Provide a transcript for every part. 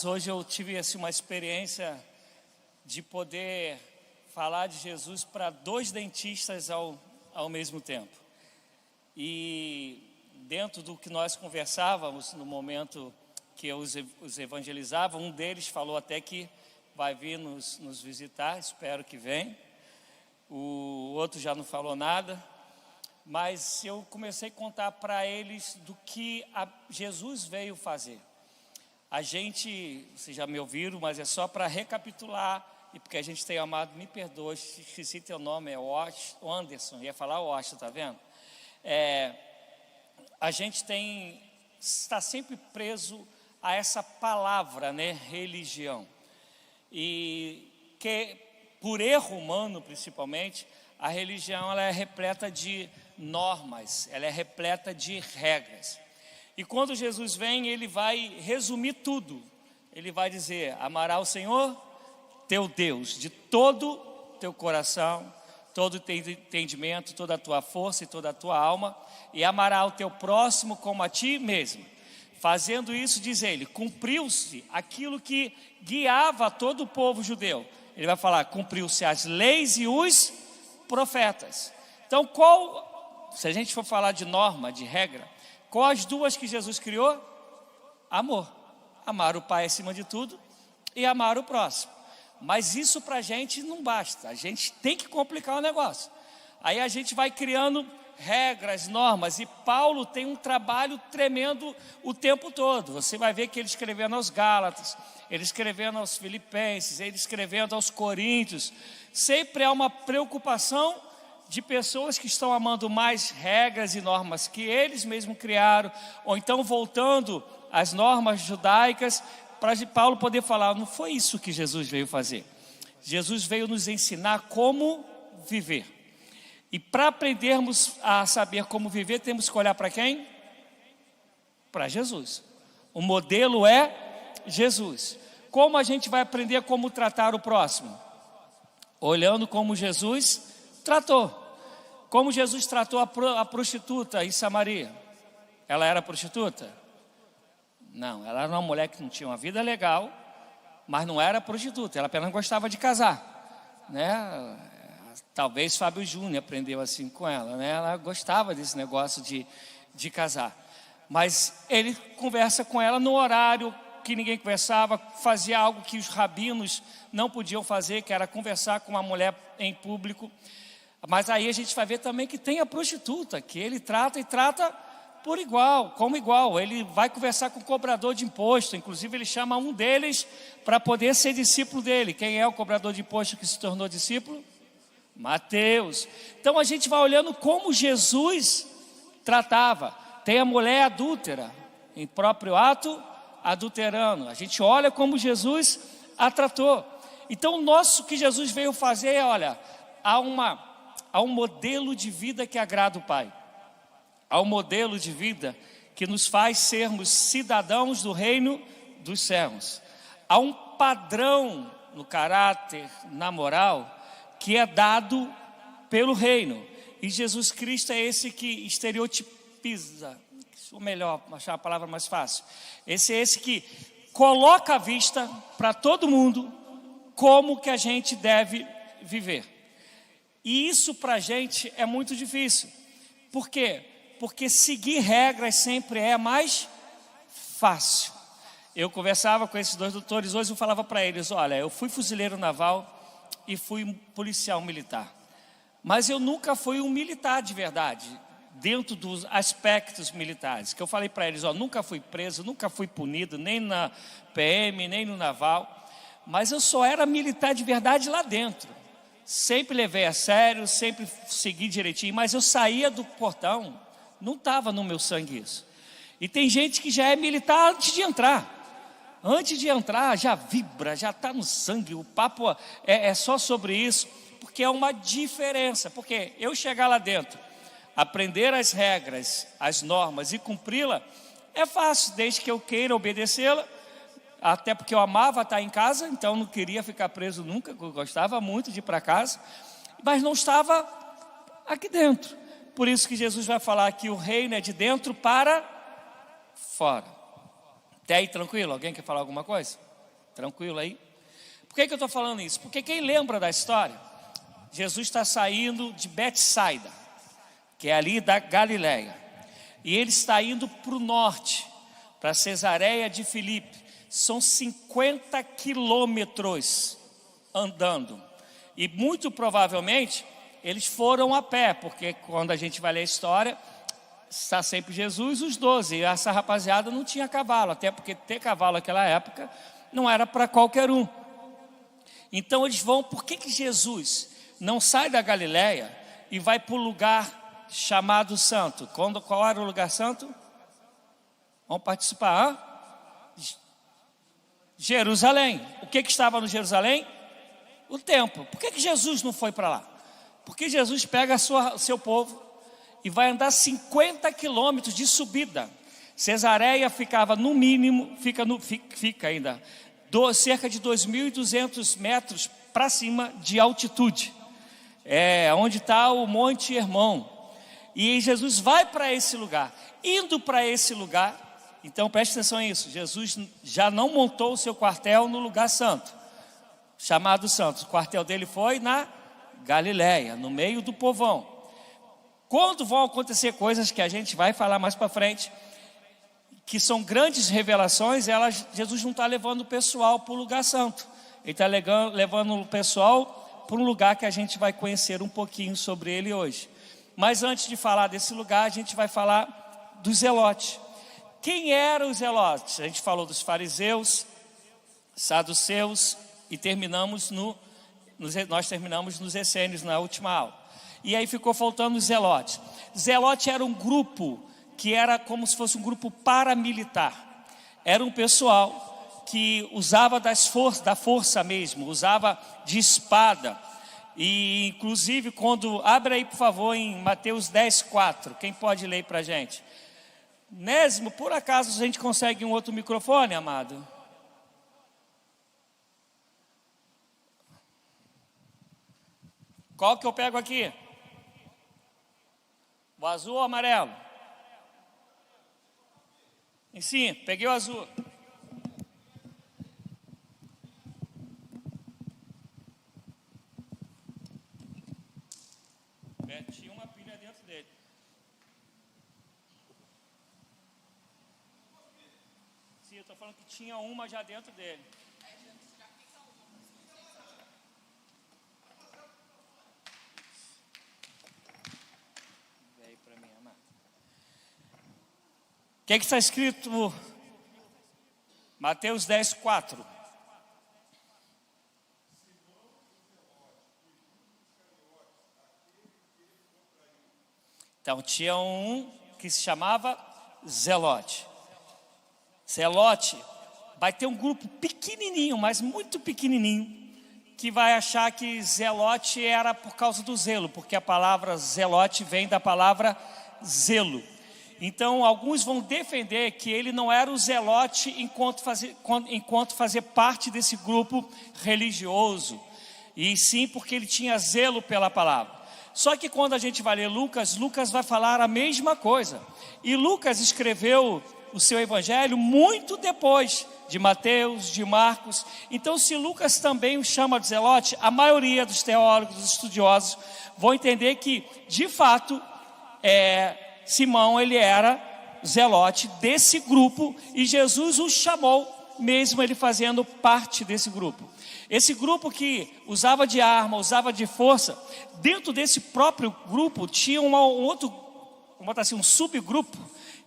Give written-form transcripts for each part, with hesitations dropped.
Hoje eu tive assim, uma experiência de poder falar de Jesus para 2 dentistas ao mesmo tempo. E dentro do que nós conversávamos no momento que eu os evangelizava, um deles falou até que vai vir nos visitar, espero que venha. O outro já não falou nada, mas eu comecei a contar para eles do que Jesus veio fazer. A gente, vocês já me ouviram, mas é só para recapitular, e porque a gente tem amado, me perdoe, esqueci teu nome, é Anderson, ia falar Washington, tá vendo? A gente está sempre preso a essa palavra, né, religião, e que por erro humano principalmente, a religião ela é repleta de normas, ela é repleta de regras. E quando Jesus vem, ele vai resumir tudo. Ele vai dizer: amará o Senhor, teu Deus, de todo teu coração, todo o teu entendimento, toda a tua força e toda a tua alma, e amará o teu próximo como a ti mesmo. Fazendo isso, diz ele, cumpriu-se aquilo que guiava todo o povo judeu. Ele vai falar, cumpriu-se as leis e os profetas. Então, se a gente for falar de norma, de regra, qual as 2 que Jesus criou? Amor. Amar o Pai acima de tudo e amar o próximo. Mas isso para a gente não basta, a gente tem que complicar o negócio. Aí a gente vai criando regras, normas, e Paulo tem um trabalho tremendo o tempo todo. Você vai ver que ele escrevendo aos Gálatas, ele escrevendo aos Filipenses, ele escrevendo aos Coríntios, sempre há uma preocupação de pessoas que estão amando mais regras e normas que eles mesmos criaram, ou então voltando às normas judaicas, para Paulo poder falar, não foi isso que Jesus veio fazer. Jesus veio nos ensinar como viver. E para aprendermos a saber como viver, temos que olhar para quem? Para Jesus. O modelo é Jesus. Como a gente vai aprender como tratar o próximo? Olhando como Jesus tratou. Como Jesus tratou a prostituta em Samaria. Ela era prostituta? Não, ela era uma mulher que não tinha uma vida legal, mas não era prostituta, ela apenas gostava de casar, né? Talvez Fábio Júnior aprendeu assim com ela, né? Ela gostava desse negócio de casar. Mas ele conversa com ela no horário que ninguém conversava, fazia algo que os rabinos não podiam fazer, que era conversar com uma mulher em público. Mas aí a gente vai ver também que tem a prostituta, que ele trata e trata por igual, como igual. Ele vai conversar com o cobrador de imposto, inclusive ele chama um deles para poder ser discípulo dele. Quem é o cobrador de imposto que se tornou discípulo? Mateus. Então a gente vai olhando como Jesus tratava. Tem a mulher adúltera, em próprio ato adulterando. A gente olha como Jesus a tratou. Então o nosso que Jesus veio fazer é, olha, há um modelo de vida que agrada o Pai. Há um modelo de vida que nos faz sermos cidadãos do reino dos céus. Há um padrão no caráter, na moral, que é dado pelo reino. E Jesus Cristo é esse que estereotipiza, ou melhor, achar a palavra mais fácil. Esse que coloca à vista para todo mundo como que a gente deve viver. E isso para a gente é muito difícil. Por quê? Porque seguir regras sempre é mais fácil. Eu conversava com esses 2 doutores, hoje eu falava para eles, olha, eu fui fuzileiro naval e fui policial militar. Mas eu nunca fui um militar de verdade, dentro dos aspectos militares. Que eu falei para eles, nunca fui preso, nunca fui punido, nem na PM, nem no naval. Mas eu só era militar de verdade lá dentro. Sempre levei a sério, sempre segui direitinho, mas eu saía do portão, não estava no meu sangue isso. E tem gente que já é militar antes de entrar. Antes de entrar já vibra, já está no sangue, o papo é só sobre isso, porque é uma diferença. Porque eu chegar lá dentro, aprender as regras, as normas e cumpri-la, é fácil, desde que eu queira obedecê-la. Até porque eu amava estar em casa, então não queria ficar preso nunca, eu gostava muito de ir para casa, mas não estava aqui dentro. Por isso que Jesus vai falar que o reino é de dentro para fora. Até aí tranquilo? Alguém quer falar alguma coisa? Tranquilo aí? Por que eu estou falando isso? Porque quem lembra da história, Jesus está saindo de Betsaida, que é ali da Galileia, e ele está indo para o norte, para Cesareia de Filipe. São 50 quilômetros andando, e muito provavelmente eles foram a pé, porque quando a gente vai ler a história, está sempre Jesus, os 12, e essa rapaziada não tinha cavalo, até porque ter cavalo naquela época não era para qualquer um. Então eles vão. Por que Jesus não sai da Galileia e vai para o lugar chamado Santo? Qual era o lugar santo? Vamos participar, Jerusalém. O que estava no Jerusalém? O templo. Por que Jesus não foi para lá? Porque Jesus pega o seu povo e vai andar 50 quilômetros de subida. Cesareia ficava no mínimo, fica ainda cerca de 2.200 metros para cima de altitude. Onde está o Monte Hermon. E Jesus vai para esse lugar. Indo para esse lugar, então preste atenção nisso, Jesus já não montou o seu quartel no lugar santo, chamado Santo. O quartel dele foi na Galileia, no meio do povão. Quando vão acontecer coisas que a gente vai falar mais para frente, que são grandes revelações, Jesus não está levando o pessoal para o lugar santo. Ele está levando o pessoal para um lugar que a gente vai conhecer um pouquinho sobre ele hoje. Mas antes de falar desse lugar, a gente vai falar dos zelotes. Quem eram os zelotes? A gente falou dos fariseus, saduceus, e nós terminamos nos essênios na última aula. E aí ficou faltando os zelotes. Zelote era um grupo que era como se fosse um grupo paramilitar. Era um pessoal que usava da força mesmo, usava de espada. E inclusive quando, abre aí por favor em Mateus 10:4, quem pode ler para a gente? Nésimo, por acaso a gente consegue um outro microfone, amado? Qual que eu pego aqui? O azul ou o amarelo? Sim, peguei o azul. Tinha uma pilha dentro dele. Sim, eu estou falando que tinha uma já dentro dele. Veio para mim, amado. O que está escrito? Mateus 10:4. Então tinha um que se chamava Zelote. Zelote vai ter um grupo pequenininho, mas muito pequenininho, que vai achar que Zelote era por causa do zelo, porque a palavra Zelote vem da palavra zelo. Então alguns vão defender que ele não era o Zelote enquanto fazia parte desse grupo religioso, e sim porque ele tinha zelo pela palavra. Só que quando a gente vai ler Lucas vai falar a mesma coisa. E Lucas escreveu o seu evangelho muito depois de Mateus, de Marcos. Então se Lucas também o chama de zelote, a maioria dos teólogos, dos estudiosos, vão entender que de fato Simão ele era zelote desse grupo, e Jesus o chamou, mesmo ele fazendo parte desse grupo. Esse grupo que usava de arma, usava de força, dentro desse próprio grupo tinha um subgrupo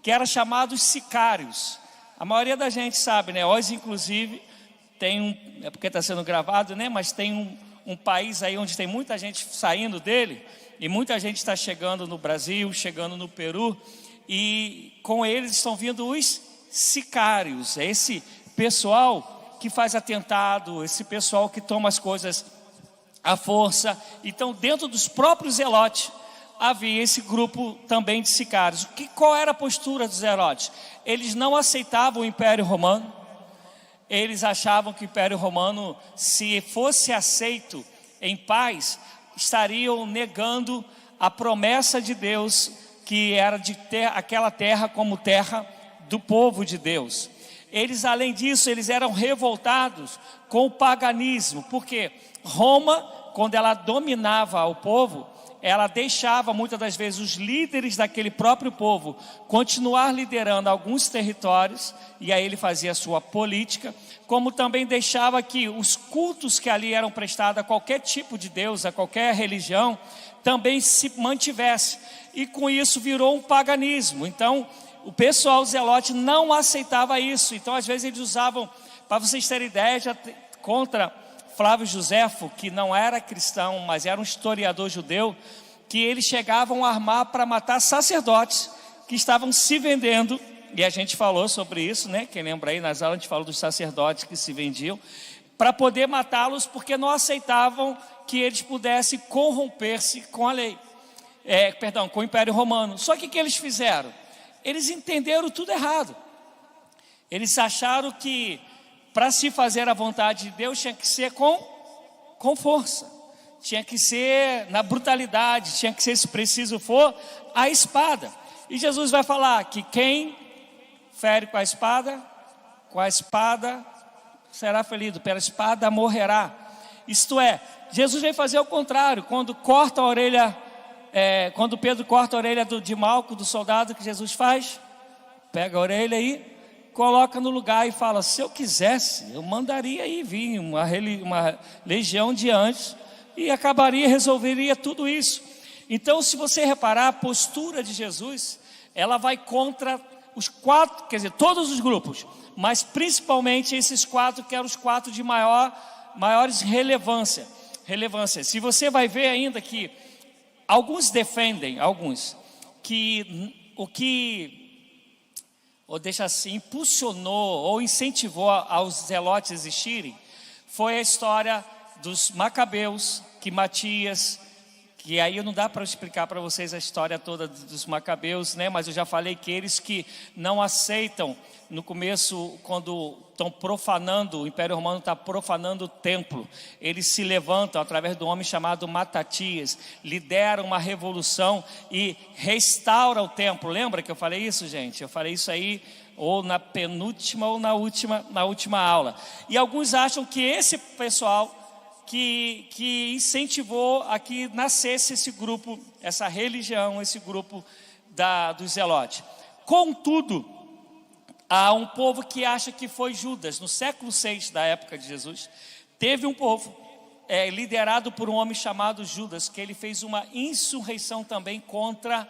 que era chamado sicários. A maioria da gente sabe, né? Hoje inclusive é porque está sendo gravado, né? Mas tem um país aí onde tem muita gente saindo dele, e muita gente está chegando no Brasil, chegando no Peru, e com eles estão vindo os sicários. É esse pessoal que faz atentado, esse pessoal que toma as coisas à força. Então dentro dos próprios zelotes havia esse grupo também de sicários. Qual era a postura dos zelotes? Eles não aceitavam o Império Romano. Eles achavam que o Império Romano, se fosse aceito em paz, estariam negando a promessa de Deus, que era de ter aquela terra como terra do povo de Deus. Eles, além disso, eles eram revoltados com o paganismo, porque Roma, quando ela dominava o povo, ela deixava muitas das vezes os líderes daquele próprio povo continuar liderando alguns territórios, e aí ele fazia a sua política, como também deixava que os cultos que ali eram prestados a qualquer tipo de Deus, a qualquer religião, também se mantivesse, e com isso virou um paganismo. Então o pessoal zelote não aceitava isso. Então às vezes eles usavam, para vocês terem ideia, contra Flávio Joséfo, que não era cristão, mas era um historiador judeu, que eles chegavam a armar para matar sacerdotes que estavam se vendendo, e a gente falou sobre isso, né? Quem lembra aí, nas aulas a gente falou dos sacerdotes que se vendiam, para poder matá-los, porque não aceitavam que eles pudessem corromper-se com a lei, com o Império Romano. Só que o que eles fizeram? Eles entenderam tudo errado. Eles acharam que para se fazer a vontade de Deus tinha que ser com força, tinha que ser na brutalidade, tinha que ser, se preciso for, a espada. E Jesus vai falar que quem fere com a espada será ferido, pela espada morrerá. Isto é, Jesus vem fazer o contrário. Quando corta a orelha, quando Pedro corta a orelha de Malco, do soldado, que Jesus faz? Pega a orelha aí, coloca no lugar e fala: se eu quisesse, eu mandaria aí vir uma legião de anjos e resolveria tudo isso. Então, se você reparar, a postura de Jesus, ela vai contra os quatro, quer dizer, todos os grupos, mas principalmente esses quatro, que eram os quatro de maiores relevância. Se você vai ver ainda que alguns defendem, que o que, ou deixa assim, impulsionou ou incentivou aos zelotes a existirem, foi a história dos Macabeus, que Matias, que aí não dá para explicar para vocês a história toda dos Macabeus, né? Mas eu já falei que eles que não aceitam, no começo, quando estão profanando, o Império Romano está profanando o templo, eles se levantam através de um homem chamado Matatias, lideram uma revolução e restauram o templo. Lembra que eu falei isso, gente? Eu falei isso aí ou na penúltima ou na última aula. E alguns acham que esse pessoal que incentivou a que nascesse esse grupo, essa religião, esse grupo dos zelotes. Contudo, há um povo que acha que foi Judas. No século 6 da época de Jesus, teve um povo liderado por um homem chamado Judas, que ele fez uma insurreição também contra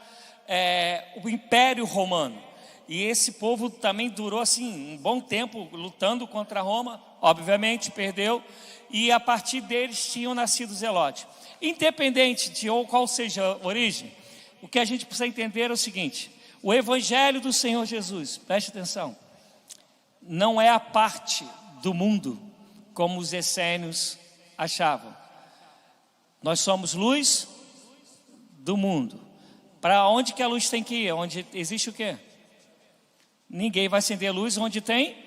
o Império Romano. E esse povo também durou assim um bom tempo lutando contra Roma. Obviamente perdeu, e a partir deles tinham nascido os zelotes. Independente de qual seja a origem, o que a gente precisa entender é o seguinte: o Evangelho do Senhor Jesus, preste atenção, não é a parte do mundo como os essênios achavam. Nós somos luz do mundo. Para onde que a luz tem que ir? Onde existe o quê? Ninguém vai acender luz onde tem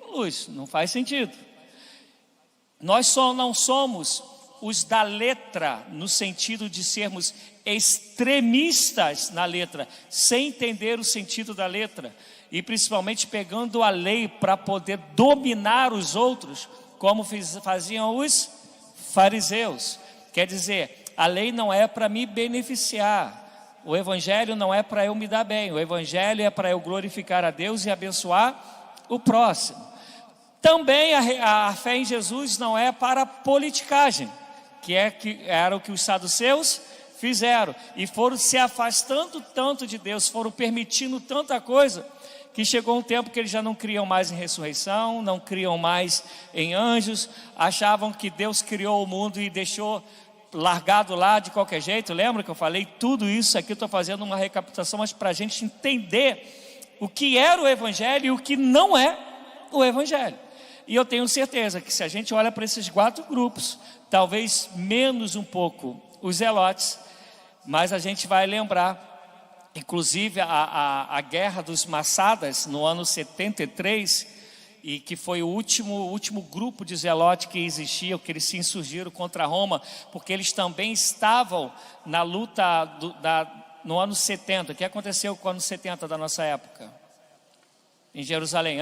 luz, não faz sentido. Nós só não somos os da letra, no sentido de sermos extremistas na letra, sem entender o sentido da letra, e principalmente pegando a lei para poder dominar os outros, como faziam os fariseus. Quer dizer, a lei não é para me beneficiar, o Evangelho não é para eu me dar bem, o Evangelho é para eu glorificar a Deus e abençoar o próximo. Também a fé em Jesus não é para politicagem, que era o que os saduceus fizeram, e foram se afastando tanto de Deus, foram permitindo tanta coisa, que chegou um tempo que eles já não criam mais em ressurreição, não criam mais em anjos, achavam que Deus criou o mundo e deixou largado lá de qualquer jeito. Lembra que eu falei tudo isso aqui? Eu estou fazendo uma recapitulação, mas para a gente entender o que era o Evangelho e o que não é o Evangelho. E eu tenho certeza que se a gente olha para esses quatro grupos, talvez menos um pouco os zelotes, mas a gente vai lembrar, inclusive a guerra dos Massadas, no ano 73, e que foi o último grupo de zelotes que existia, que eles se insurgiram contra Roma, porque eles também estavam na luta no ano 70. O que aconteceu com o ano 70 da nossa época? Em Jerusalém,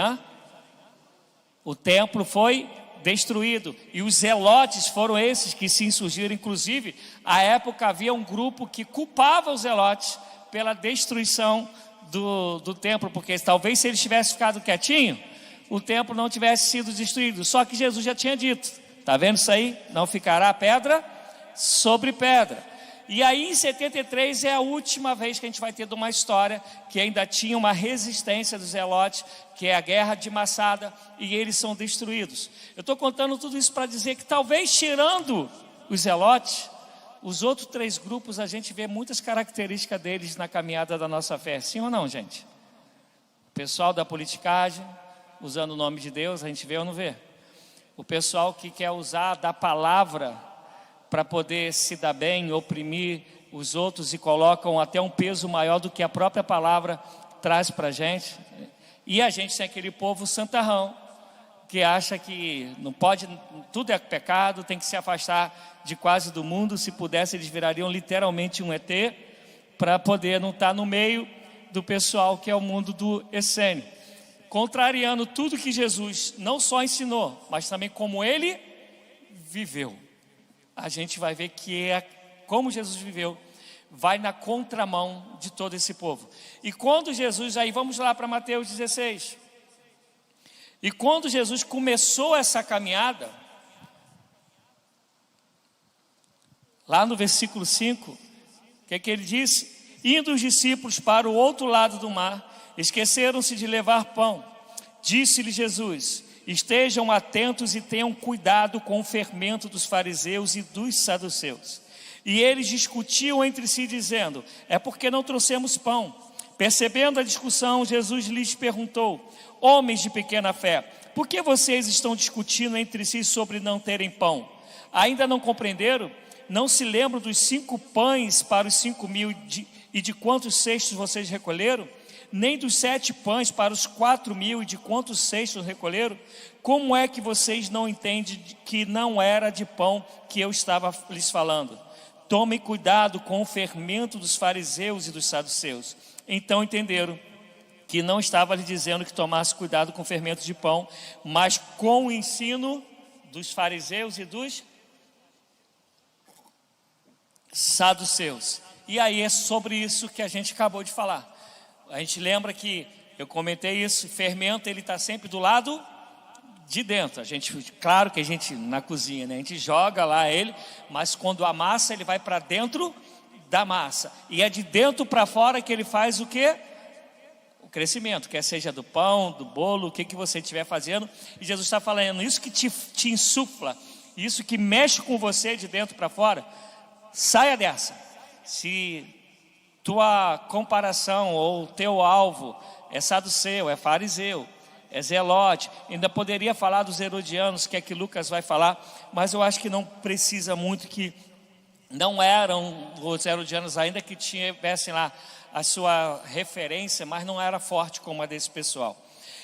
O templo foi destruído e os zelotes foram esses que se insurgiram. Inclusive, à época havia um grupo que culpava os zelotes pela destruição do templo, porque talvez se eles tivessem ficado quietinho, o templo não tivesse sido destruído. Só que Jesus já tinha dito, está vendo isso aí? Não ficará pedra sobre pedra. E aí em 73 é a última vez que a gente vai ter de uma história que ainda tinha uma resistência dos zelotes, que é a guerra de Massada, e eles são destruídos. Eu estou contando tudo isso para dizer que talvez tirando os zelotes, os outros 3 grupos a gente vê muitas características deles na caminhada da nossa fé. Sim ou não, gente? O pessoal da politicagem, usando o nome de Deus, a gente vê ou não vê? O pessoal que quer usar da palavra para poder se dar bem, oprimir os outros e colocam até um peso maior do que a própria palavra traz para a gente. E a gente tem aquele povo santarrão, que acha que não pode, tudo é pecado, tem que se afastar de quase do mundo. Se pudesse, eles virariam literalmente um ET, para poder não estar no meio do pessoal que é o mundo do essênio. Contrariando tudo que Jesus não só ensinou, mas também como ele viveu. A gente vai ver que como Jesus viveu, vai na contramão de todo esse povo. E quando Jesus, aí vamos lá para Mateus 16. E quando Jesus começou essa caminhada, lá no versículo 5, o que é que ele disse? Indo os discípulos para o outro lado do mar, esqueceram-se de levar pão. Disse-lhe Jesus: estejam atentos e tenham cuidado com o fermento dos fariseus e dos saduceus. E eles discutiam entre si, dizendo: é porque não trouxemos pão. Percebendo a discussão, Jesus lhes perguntou: homens de pequena fé, por que vocês estão discutindo entre si sobre não terem pão? Ainda não compreenderam? Não se lembram dos 5 pães para os 5.000 e de quantos cestos vocês recolheram? Nem dos 7 pães para os 4.000 e de quantos cestos recolheram? Como é que vocês não entendem que não era de pão que eu estava lhes falando? Tomem cuidado com o fermento dos fariseus e dos saduceus. Então entenderam que não estava lhe dizendo que tomasse cuidado com o fermento de pão, mas com o ensino dos fariseus e dos saduceus. E aí é sobre isso que a gente acabou de falar. A gente lembra que eu comentei isso, fermento ele está sempre do lado de dentro. A gente, claro que a gente na cozinha, né, a gente joga lá ele, mas quando amassa ele vai para dentro da massa. E é de dentro para fora que ele faz o quê? O crescimento, quer seja do pão, do bolo, o que você estiver fazendo. E Jesus está falando, isso que te insufla, isso que mexe com você de dentro para fora, saia dessa. Se tua comparação ou teu alvo é saduceu, é fariseu, é zelote, ainda poderia falar dos herodianos, que é que Lucas vai falar, mas eu acho que não precisa muito, que não eram os herodianos ainda que tivessem lá a sua referência, mas não era forte como a desse pessoal.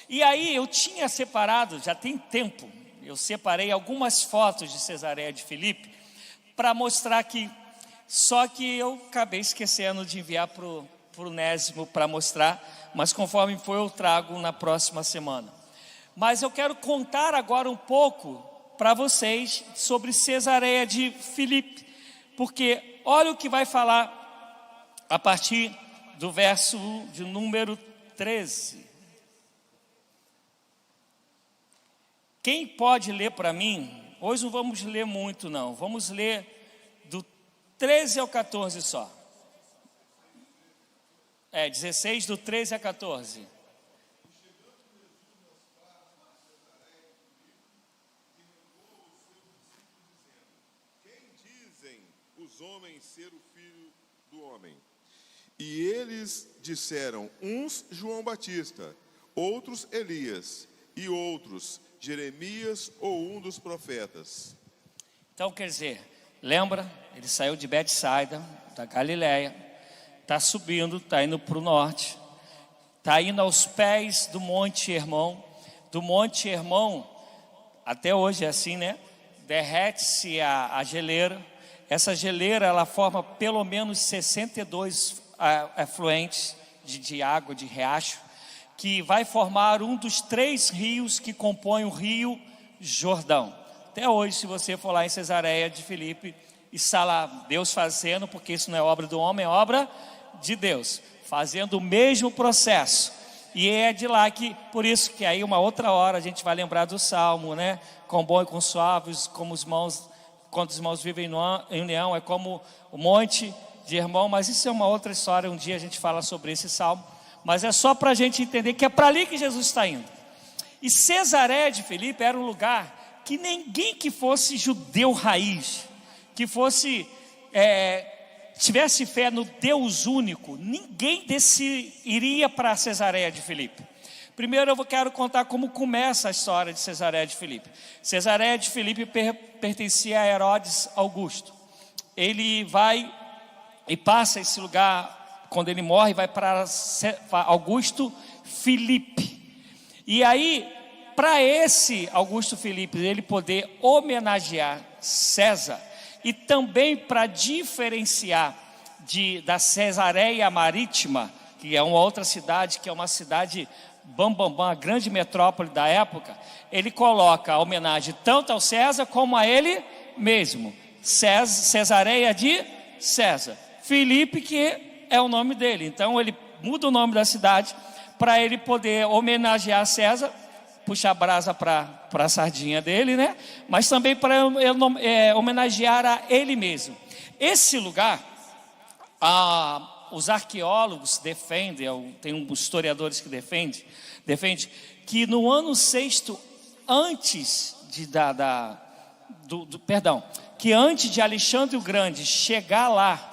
E aí eu tinha separado, já tem tempo, eu separei algumas fotos de Cesareia de Filipe, para mostrar que, só que eu acabei esquecendo de enviar para o Nésimo para mostrar, mas conforme for eu trago na próxima semana. Mas eu quero contar agora um pouco para vocês sobre Cesareia de Filipe, porque olha o que vai falar a partir do verso de número 13. Quem pode ler para mim? Hoje não vamos ler muito não, vamos ler do 13 ao 14 só. 16 do 13 a 14. Quem dizem os homens ser o filho do homem? E eles disseram, uns João Batista, outros Elias, e outros Jeremias ou um dos profetas. Então quer dizer, lembra? Ele saiu de Betsaida, da Galileia, está subindo, está indo para o norte, está indo aos pés do Monte Hermon. Do Monte Hermon, até hoje é assim, né? Derrete-se a geleira. Essa geleira, ela forma pelo menos 62 afluentes de água, de riacho, que vai formar um dos 3 rios que compõem o rio Jordão. Até hoje, se você for lá em Cesareia de Filipe, está lá Deus fazendo, porque isso não é obra do homem, é obra de Deus, fazendo o mesmo processo. E é de lá que, por isso que aí uma outra hora a gente vai lembrar do Salmo, né? Quão bom e quão suaves, como os irmãos, quando os irmãos vivem em união, é como o monte de Hermon. Mas isso é uma outra história, um dia a gente fala sobre esse Salmo. Mas é só para a gente entender que é para ali que Jesus está indo. E Cesareia de Filipe era um lugar que ninguém que fosse judeu raiz, que fosse, tivesse fé no Deus único, ninguém iria para Cesareia de Filipe. Primeiro eu quero contar como começa a história de Cesareia de Filipe. Cesareia de Filipe pertencia a Herodes Augusto. Ele vai e passa esse lugar, quando ele morre, vai para Augusto Filipe. E aí, para esse Augusto Filipe, ele poder homenagear César, e também para diferenciar da Cesareia Marítima, que é uma outra cidade, que é uma cidade bambambam, a grande metrópole da época, ele coloca a homenagem tanto ao César como a ele mesmo. Cesareia de César. Filipe, que é o nome dele. Então ele muda o nome da cidade para ele poder homenagear César, puxar a brasa para a sardinha dele, né? Mas também para homenagear a ele mesmo. Esse lugar, os arqueólogos defendem, tem historiadores que defendem que no ano 6º, que antes de Alexandre o Grande chegar lá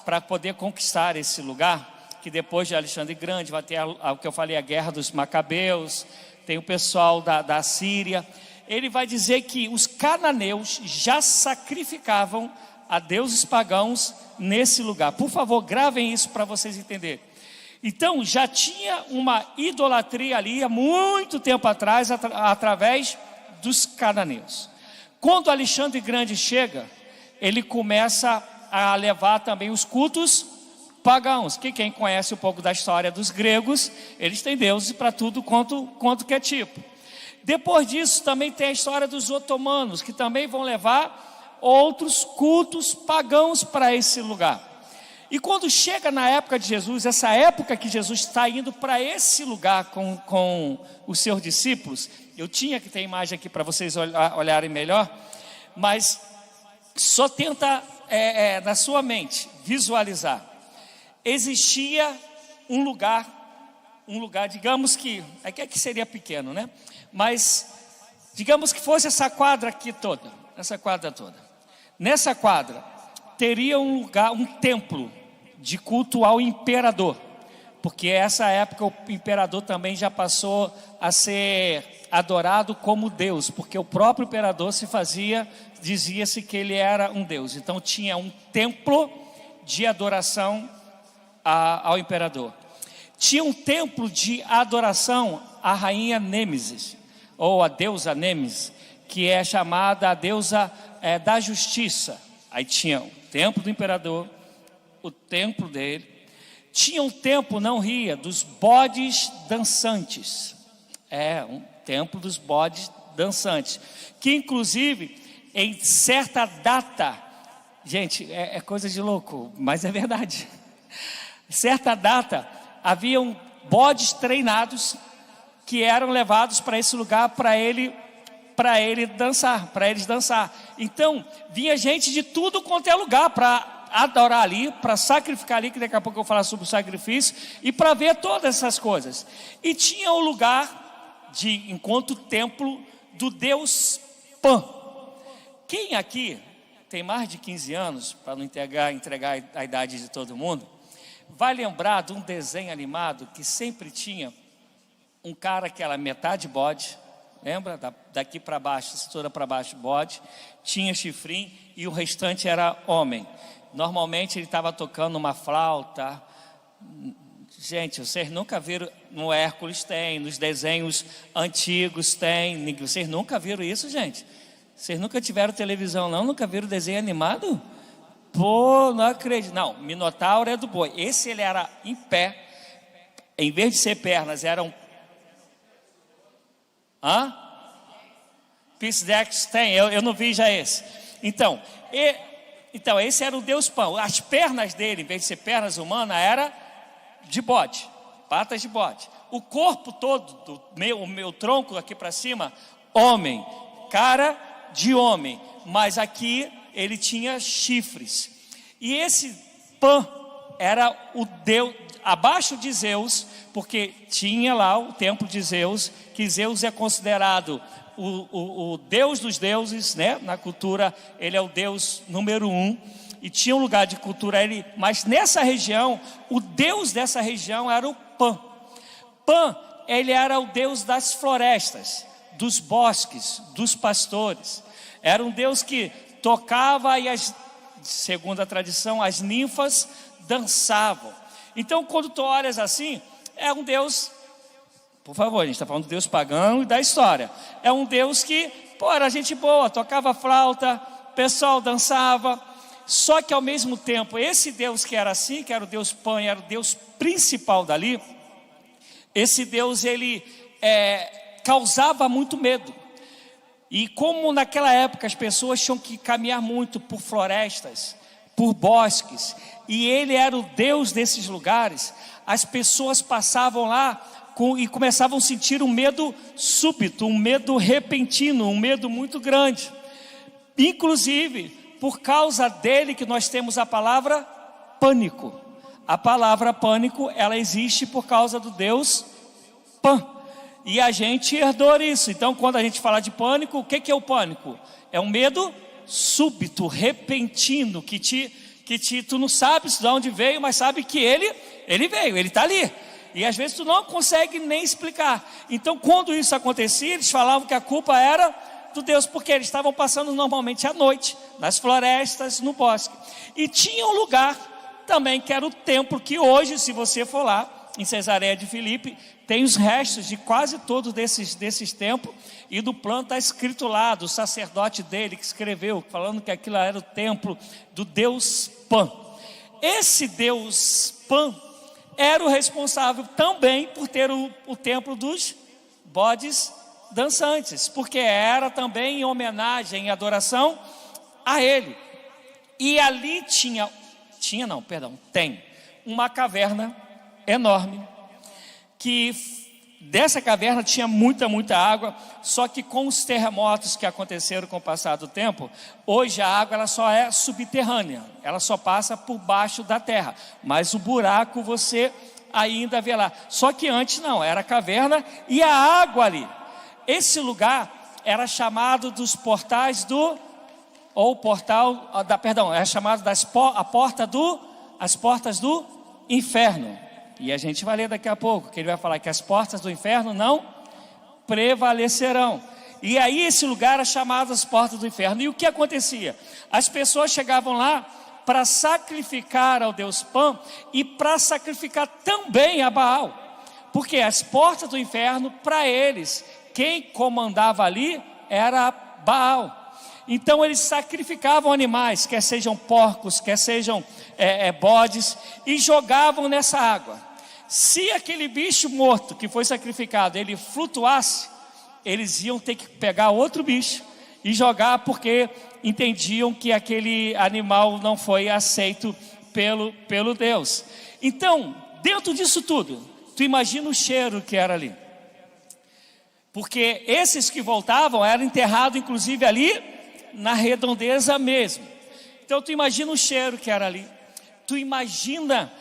para poder conquistar esse lugar, que depois de Alexandre o Grande vai ter o que eu falei, a guerra dos Macabeus, tem o pessoal da Síria. Ele vai dizer que os cananeus já sacrificavam a deuses pagãos nesse lugar. Por favor, gravem isso para vocês entenderem. Então, já tinha uma idolatria ali há muito tempo atrás, através dos cananeus. Quando Alexandre Grande chega, ele começa a levar também os cultos pagãos, que quem conhece um pouco da história dos gregos, eles têm deuses para tudo quanto que é tipo. Depois disso também tem a história dos otomanos, que também vão levar outros cultos pagãos para esse lugar. E quando chega na época de Jesus, essa época que Jesus está indo para esse lugar com os seus discípulos, eu tinha que ter imagem aqui para vocês olharem melhor, mas só tenta na sua mente visualizar. Existia um lugar, digamos que, aqui é que seria pequeno, né? Mas, digamos que fosse essa quadra aqui toda, essa quadra toda. Nessa quadra, teria um lugar, um templo de culto ao imperador. Porque essa época o imperador também já passou a ser adorado como Deus. Porque o próprio imperador dizia-se que ele era um Deus. Então tinha um templo de adoração ao imperador. Tinha um templo de adoração à rainha Nêmesis, ou a deusa Nêmesis, que é chamada a deusa da justiça. Aí tinha o templo do imperador, o templo dele. Tinha um templo, não ria, dos bodes dançantes. Um templo dos bodes dançantes, que inclusive em certa data, gente, é coisa de louco, mas é verdade. Certa data, haviam bodes treinados que eram levados para esse lugar para eles dançar. Então, vinha gente de tudo quanto é lugar para adorar ali, para sacrificar ali, que daqui a pouco eu vou falar sobre o sacrifício, e para ver todas essas coisas. E tinha o lugar enquanto templo do deus Pan. Quem aqui tem mais de 15 anos, para não entregar a idade de todo mundo, vai lembrar de um desenho animado que sempre tinha um cara que era metade bode, lembra? Daqui para baixo, cintura para baixo bode, tinha chifrinho e o restante era homem. Normalmente ele estava tocando uma flauta. Gente, vocês nunca viram, no Hércules tem, nos desenhos antigos tem, vocês nunca viram isso, gente? Vocês nunca tiveram televisão não? Nunca viram desenho animado? Pô, não acredito. Não, Minotauro é do boi. Esse ele era em pé, em vez de ser pernas, eram Hã? Pisdex tem, eu não vi já esse. Então, esse era o Deus pão. As pernas dele, em vez de ser pernas humanas, era de bode, patas de bode. O corpo todo, o meu tronco aqui para cima, homem, cara de homem. Mas aqui ele tinha chifres. E esse Pan era o Deus, abaixo de Zeus, porque tinha lá o templo de Zeus, que Zeus é considerado o Deus dos deuses, né? Na cultura ele é o Deus número 1, e tinha um lugar de cultura ele, mas nessa região, o Deus dessa região era o Pan. Pan, ele era o Deus das florestas, dos bosques, dos pastores. Era um Deus que tocava e, segundo a tradição, as ninfas dançavam. Então, quando tu olhas assim, é um Deus, por favor, a gente está falando do Deus pagão e da história. É um Deus que, era gente boa, tocava flauta, o pessoal dançava. Só que ao mesmo tempo, esse Deus que era assim, que era o Deus Pan, era o Deus principal dali, esse Deus, ele causava muito medo. E como naquela época as pessoas tinham que caminhar muito por florestas, por bosques, e ele era o Deus desses lugares, as pessoas passavam lá e começavam a sentir um medo súbito, um medo repentino, um medo muito grande. Inclusive, por causa dele que nós temos a palavra pânico. A palavra pânico, ela existe por causa do Deus Pan. E a gente herdou isso. Então, quando a gente fala de pânico, o que é o pânico? É um medo súbito, repentino, que tu não sabes de onde veio, mas sabe que ele veio, ele está ali. E às vezes tu não consegue nem explicar. Então, quando isso acontecia, eles falavam que a culpa era do Deus, porque eles estavam passando normalmente à noite, nas florestas, no bosque. E tinha um lugar também que era o templo, que hoje, se você for lá, em Cesareia de Filipe, tem os restos de quase todos desses templos, e do plano está escrito lá, do sacerdote dele que escreveu, falando que aquilo era o templo do Deus Pan. Esse Deus Pan era o responsável também por ter o templo dos bodes dançantes, porque era também em homenagem e adoração a ele. E ali tem uma caverna enorme, que dessa caverna tinha muita água, só que com os terremotos que aconteceram com o passar do tempo, hoje a água ela só é subterrânea, ela só passa por baixo da terra, mas o buraco você ainda vê lá. Só que antes não, era caverna e a água ali. Esse lugar era chamado dos portais era chamado as portas do inferno. E a gente vai ler daqui a pouco, que ele vai falar que as portas do inferno não prevalecerão. E aí esse lugar era chamado as portas do inferno. E o que acontecia? As pessoas chegavam lá para sacrificar ao Deus Pan e para sacrificar também a Baal. Porque as portas do inferno, para eles, quem comandava ali era Baal. Então eles sacrificavam animais, quer sejam porcos, quer sejam bodes, e jogavam nessa água. Se aquele bicho morto que foi sacrificado, ele flutuasse, eles iam ter que pegar outro bicho e jogar, porque entendiam que aquele animal não foi aceito pelo Deus. Então, dentro disso tudo, tu imagina o cheiro que era ali. Porque esses que voltavam eram enterrados inclusive ali na redondeza mesmo. Então tu imagina o cheiro que era ali. Tu imagina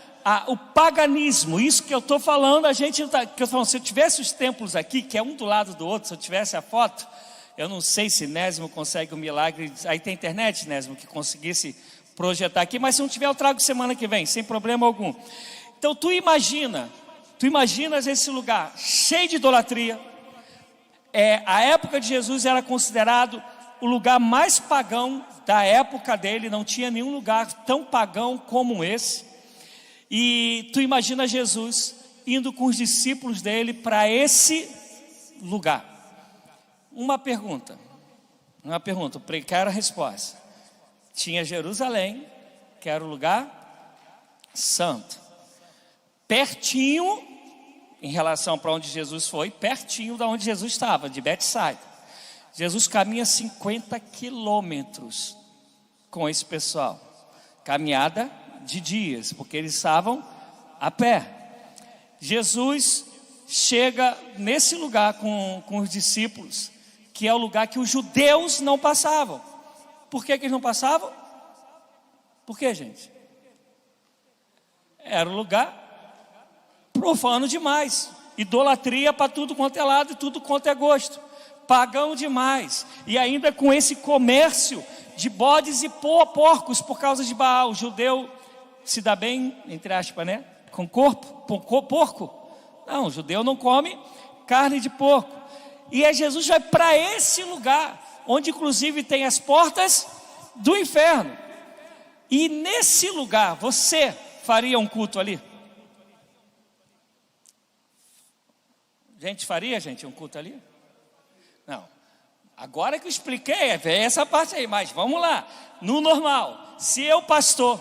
o paganismo, isso que eu estou falando, se eu tivesse os templos aqui, que é um do lado do outro, se eu tivesse a foto, eu não sei se Nésimo consegue um milagre, aí tem internet, Nésimo, que conseguisse projetar aqui, mas se não tiver eu trago semana que vem, sem problema algum. Então tu imaginas esse lugar cheio de idolatria. A época de Jesus era considerado o lugar mais pagão da época dele, não tinha nenhum lugar tão pagão como esse. E tu imagina Jesus indo com os discípulos dele para esse lugar. Uma pergunta, quero a resposta. Tinha Jerusalém, que era o lugar santo, pertinho em relação para onde Jesus foi, pertinho de onde Jesus estava, de Betsaida. Jesus caminha 50 quilômetros com esse pessoal. Caminhada de dias, porque eles estavam a pé. Jesus chega nesse lugar com os discípulos, que é o lugar que os judeus não passavam. Por que eles não passavam? Por que, gente? Era um lugar profano demais, idolatria para tudo quanto é lado e tudo quanto é gosto, pagão demais, e ainda com esse comércio de bodes e porcos por causa de Baal. O judeu se dá bem, entre aspas, né? Com porco? Não, o judeu não come carne de porco. E aí Jesus vai para esse lugar, onde inclusive tem as portas do inferno. E nesse lugar, você faria um culto ali? Faria um culto ali? Não. Agora que eu expliquei, é essa parte aí, mas vamos lá. No normal, se eu, pastor,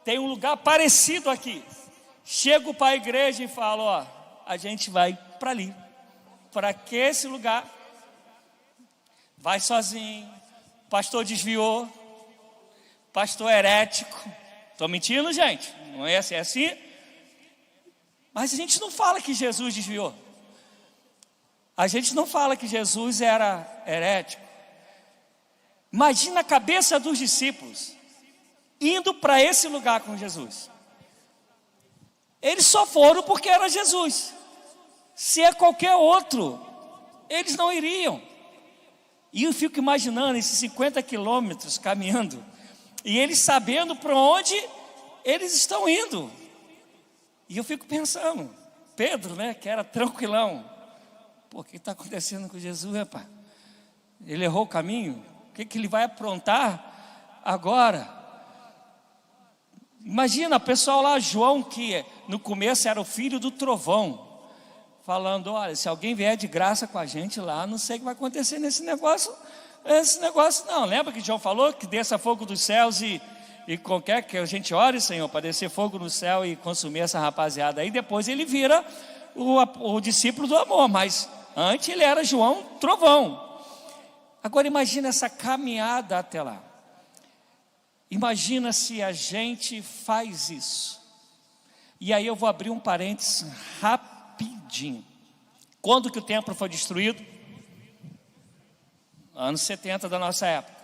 tem um lugar parecido aqui, chego para a igreja e falo, ó, a gente vai para ali, para que esse lugar, vai sozinho, pastor desviou, pastor herético. Estou mentindo, gente? Não é assim? Mas a gente não fala que Jesus desviou. A gente não fala que Jesus era herético. Imagina a cabeça dos discípulos indo para esse lugar com Jesus. Eles só foram porque era Jesus. Se é qualquer outro, eles não iriam. E eu fico imaginando esses 50 quilômetros caminhando, e eles sabendo para onde eles estão indo. E eu fico pensando, Pedro, né, que era tranquilão, pô, o que está acontecendo com Jesus, rapaz? Ele errou o caminho? O que ele vai aprontar agora? Imagina o pessoal lá, João, que no começo era o filho do trovão, falando, olha, se alguém vier de graça com a gente lá, não sei o que vai acontecer nesse negócio. Esse negócio não, lembra que João falou que desça fogo dos céus e qualquer que a gente ore, Senhor, para descer fogo no céu e consumir essa rapaziada. Aí depois ele vira o discípulo do amor, mas antes ele era João trovão. Agora imagina essa caminhada até lá. Imagina se a gente faz isso. E aí eu vou abrir um parênteses rapidinho. Quando que o templo foi destruído? Anos 70 da nossa época.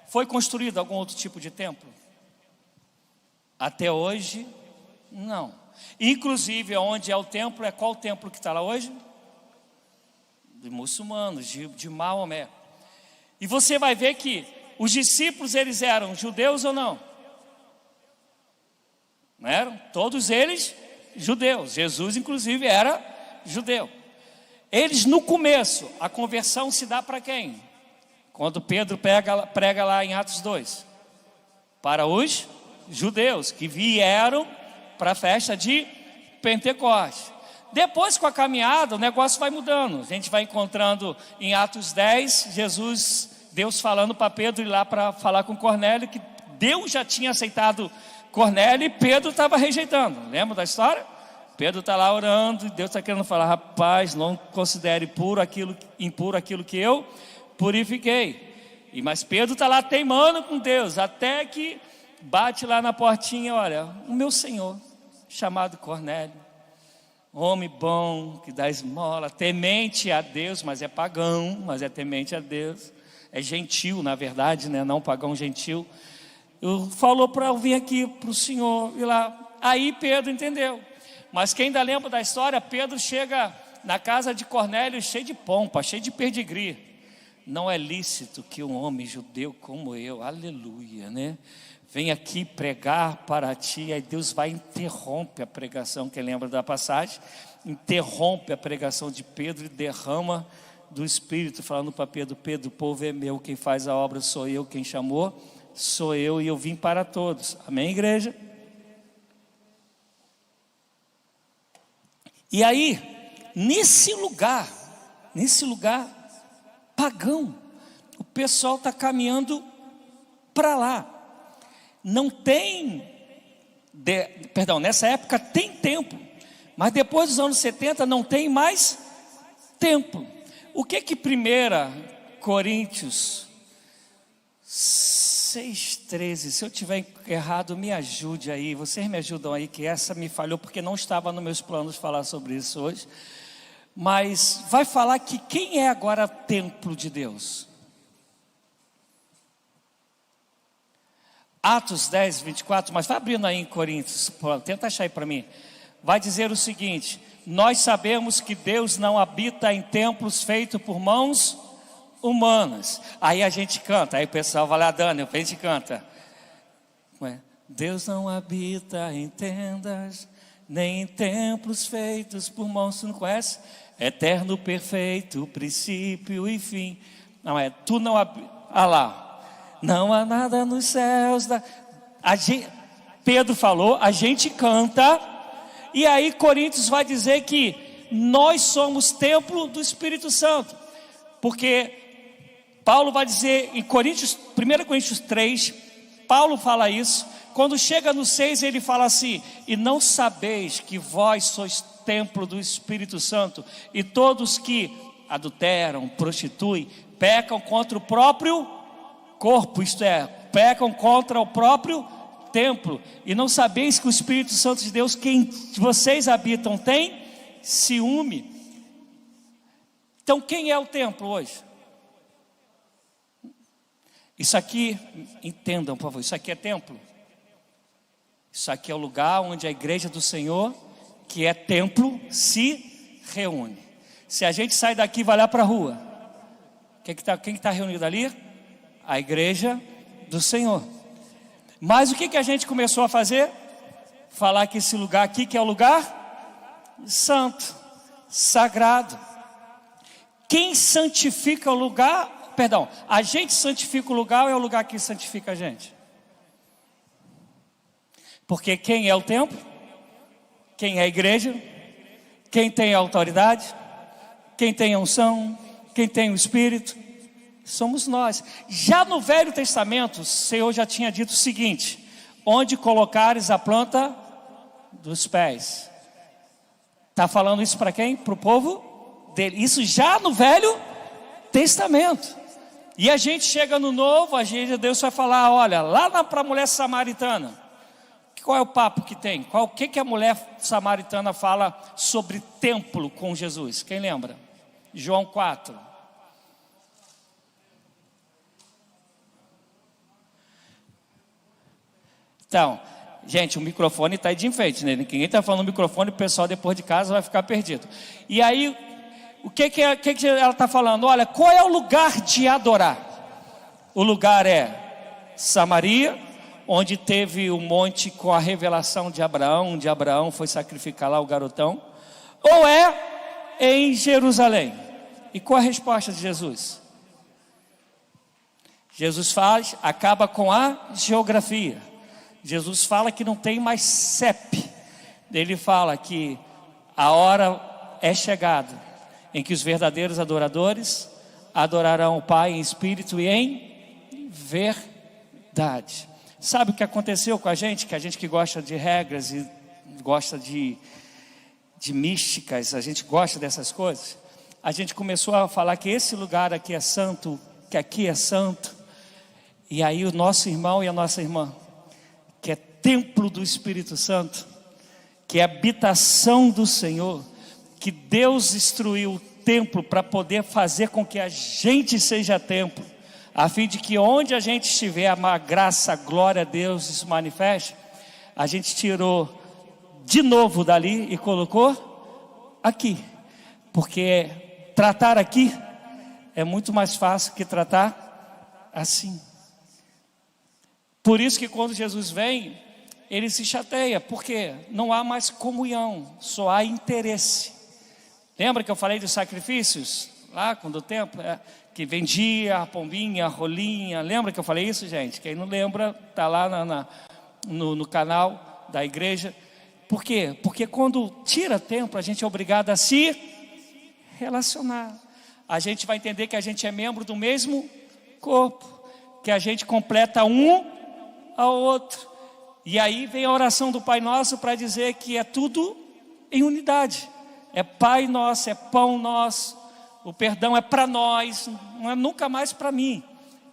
Foi construído algum outro tipo de templo? Até hoje, não. Inclusive, onde é o templo, é qual o templo que está lá hoje? De muçulmanos, de Maomé. E você vai ver que os discípulos, eles eram judeus ou não? Não eram? Todos eles judeus. Jesus, inclusive, era judeu. Eles, no começo, a conversão se dá para quem? Quando Pedro prega lá em Atos 2. Para os judeus que vieram para a festa de Pentecostes. Depois, com a caminhada, o negócio vai mudando. A gente vai encontrando em Atos 10, Deus falando para Pedro ir lá para falar com Cornélio, que Deus já tinha aceitado Cornélio e Pedro estava rejeitando. Lembra da história? Pedro está lá orando e Deus está querendo falar, rapaz, não considere impuro aquilo que eu purifiquei. Mas Pedro está lá teimando com Deus, até que bate lá na portinha, olha, o meu senhor, chamado Cornélio, homem bom, que dá esmola, temente a Deus, mas é pagão, mas é temente a Deus, é gentil, na verdade, né? Não pagão, gentil. Falou para eu vir aqui para o senhor ir lá. Aí Pedro entendeu. Mas quem ainda lembra da história, Pedro chega na casa de Cornélio cheio de pompa, cheio de pedigree. Não é lícito que um homem judeu como eu, aleluia, né, vem aqui pregar para ti. Aí Deus vai e interrompe a pregação, quem lembra da passagem? Interrompe a pregação de Pedro e derrama do Espírito, falando para Pedro, Pedro, o povo é meu, quem faz a obra sou eu, quem chamou sou eu, e eu vim para todos. Amém, igreja? E aí, nesse lugar pagão, o pessoal está caminhando para lá. Não tem, nessa época tem templo, Mas depois dos anos 70 não tem mais templo. O que 1 Coríntios 6,13, se eu tiver errado, me ajude aí, vocês me ajudam aí, que essa me falhou, porque não estava nos meus planos falar sobre isso hoje. Mas vai falar que quem é agora templo de Deus? Atos 10, 24, mas vai abrindo aí em Coríntios, tenta achar aí para mim. Vai dizer o seguinte: nós sabemos que Deus não habita em templos feitos por mãos humanas. Aí a gente canta, aí o pessoal vai lá, Dani, a gente canta. Deus não habita em tendas, nem em templos feitos por mãos. Tu não conhece? Eterno, perfeito, princípio e fim. Não tu não habita. Ah lá, não há nada nos céus. Pedro falou, a gente canta. E aí Coríntios vai dizer que nós somos templo do Espírito Santo. Porque Paulo vai dizer em 1 Coríntios 3, Paulo fala isso. Quando chega no 6 ele fala assim: e não sabeis que vós sois templo do Espírito Santo, e todos que adulteram, prostituem, pecam contra o próprio corpo, isto é, pecam contra o próprio templo. E não sabeis que o Espírito Santo de Deus, quem vocês habitam, tem ciúme. Então quem é o templo hoje? Isso aqui, entendam por favor, isso aqui é templo. Isso aqui é o lugar onde a igreja do Senhor, que é templo, se reúne. Se a gente sai daqui e vai lá para a rua, quem que tá reunido ali? A igreja do Senhor. Mas o que a gente começou a fazer? Falar que esse lugar aqui, que é o lugar santo, sagrado. Quem santifica o lugar? Perdão, a gente santifica o lugar ou é o lugar que santifica a gente? Porque quem é o templo? Quem é a igreja? Quem tem a autoridade? Quem tem a unção? Quem tem o Espírito? Somos nós. Já no Velho Testamento, o Senhor já tinha dito o seguinte: onde colocares a planta dos pés. Está falando isso para quem? Para o povo dele. Isso já no Velho Testamento. E a gente chega no Novo, Deus vai falar: olha, lá para a mulher samaritana, qual é o papo que tem? O que a mulher samaritana fala sobre templo com Jesus? Quem lembra? João 4. Então, gente, o microfone está aí de enfeite, né? Ninguém está falando no microfone, o pessoal depois de casa vai ficar perdido. E aí, o que ela está falando? Olha, qual é o lugar de adorar? O lugar é Samaria, onde teve o monte com a revelação de Abraão, onde Abraão foi sacrificar lá o garotão, ou é em Jerusalém? E qual a resposta de Jesus? Jesus acaba com a geografia. Jesus fala que não tem mais CEP. Ele fala que a hora é chegada em que os verdadeiros adoradores adorarão o Pai em espírito e em verdade. Sabe o que aconteceu com a gente? Que a gente que gosta de regras e gosta de místicas, a gente gosta dessas coisas. A gente começou a falar que esse lugar aqui é santo, que aqui é santo. E aí o nosso irmão e a nossa irmã, que é templo do Espírito Santo, que é habitação do Senhor, que Deus destruiu o templo para poder fazer com que a gente seja templo, a fim de que onde a gente estiver, a graça, a glória a Deus se manifeste. A gente tirou de novo dali e colocou aqui, porque tratar aqui é muito mais fácil que tratar assim. Por isso que quando Jesus vem, ele se chateia, porque não há mais comunhão, só há interesse. Lembra que eu falei dos sacrifícios? Lá quando o templo, que vendia a pombinha, a rolinha. Lembra que eu falei isso, gente? Quem não lembra, está lá no canal da igreja. Por quê? Porque quando tira templo, a gente é obrigado a se relacionar. A gente vai entender que a gente é membro do mesmo corpo, que a gente completa um ao outro. E aí vem a oração do Pai Nosso para dizer que é tudo em unidade. É Pai nosso, é pão nosso, o perdão é para nós, não é nunca mais para mim.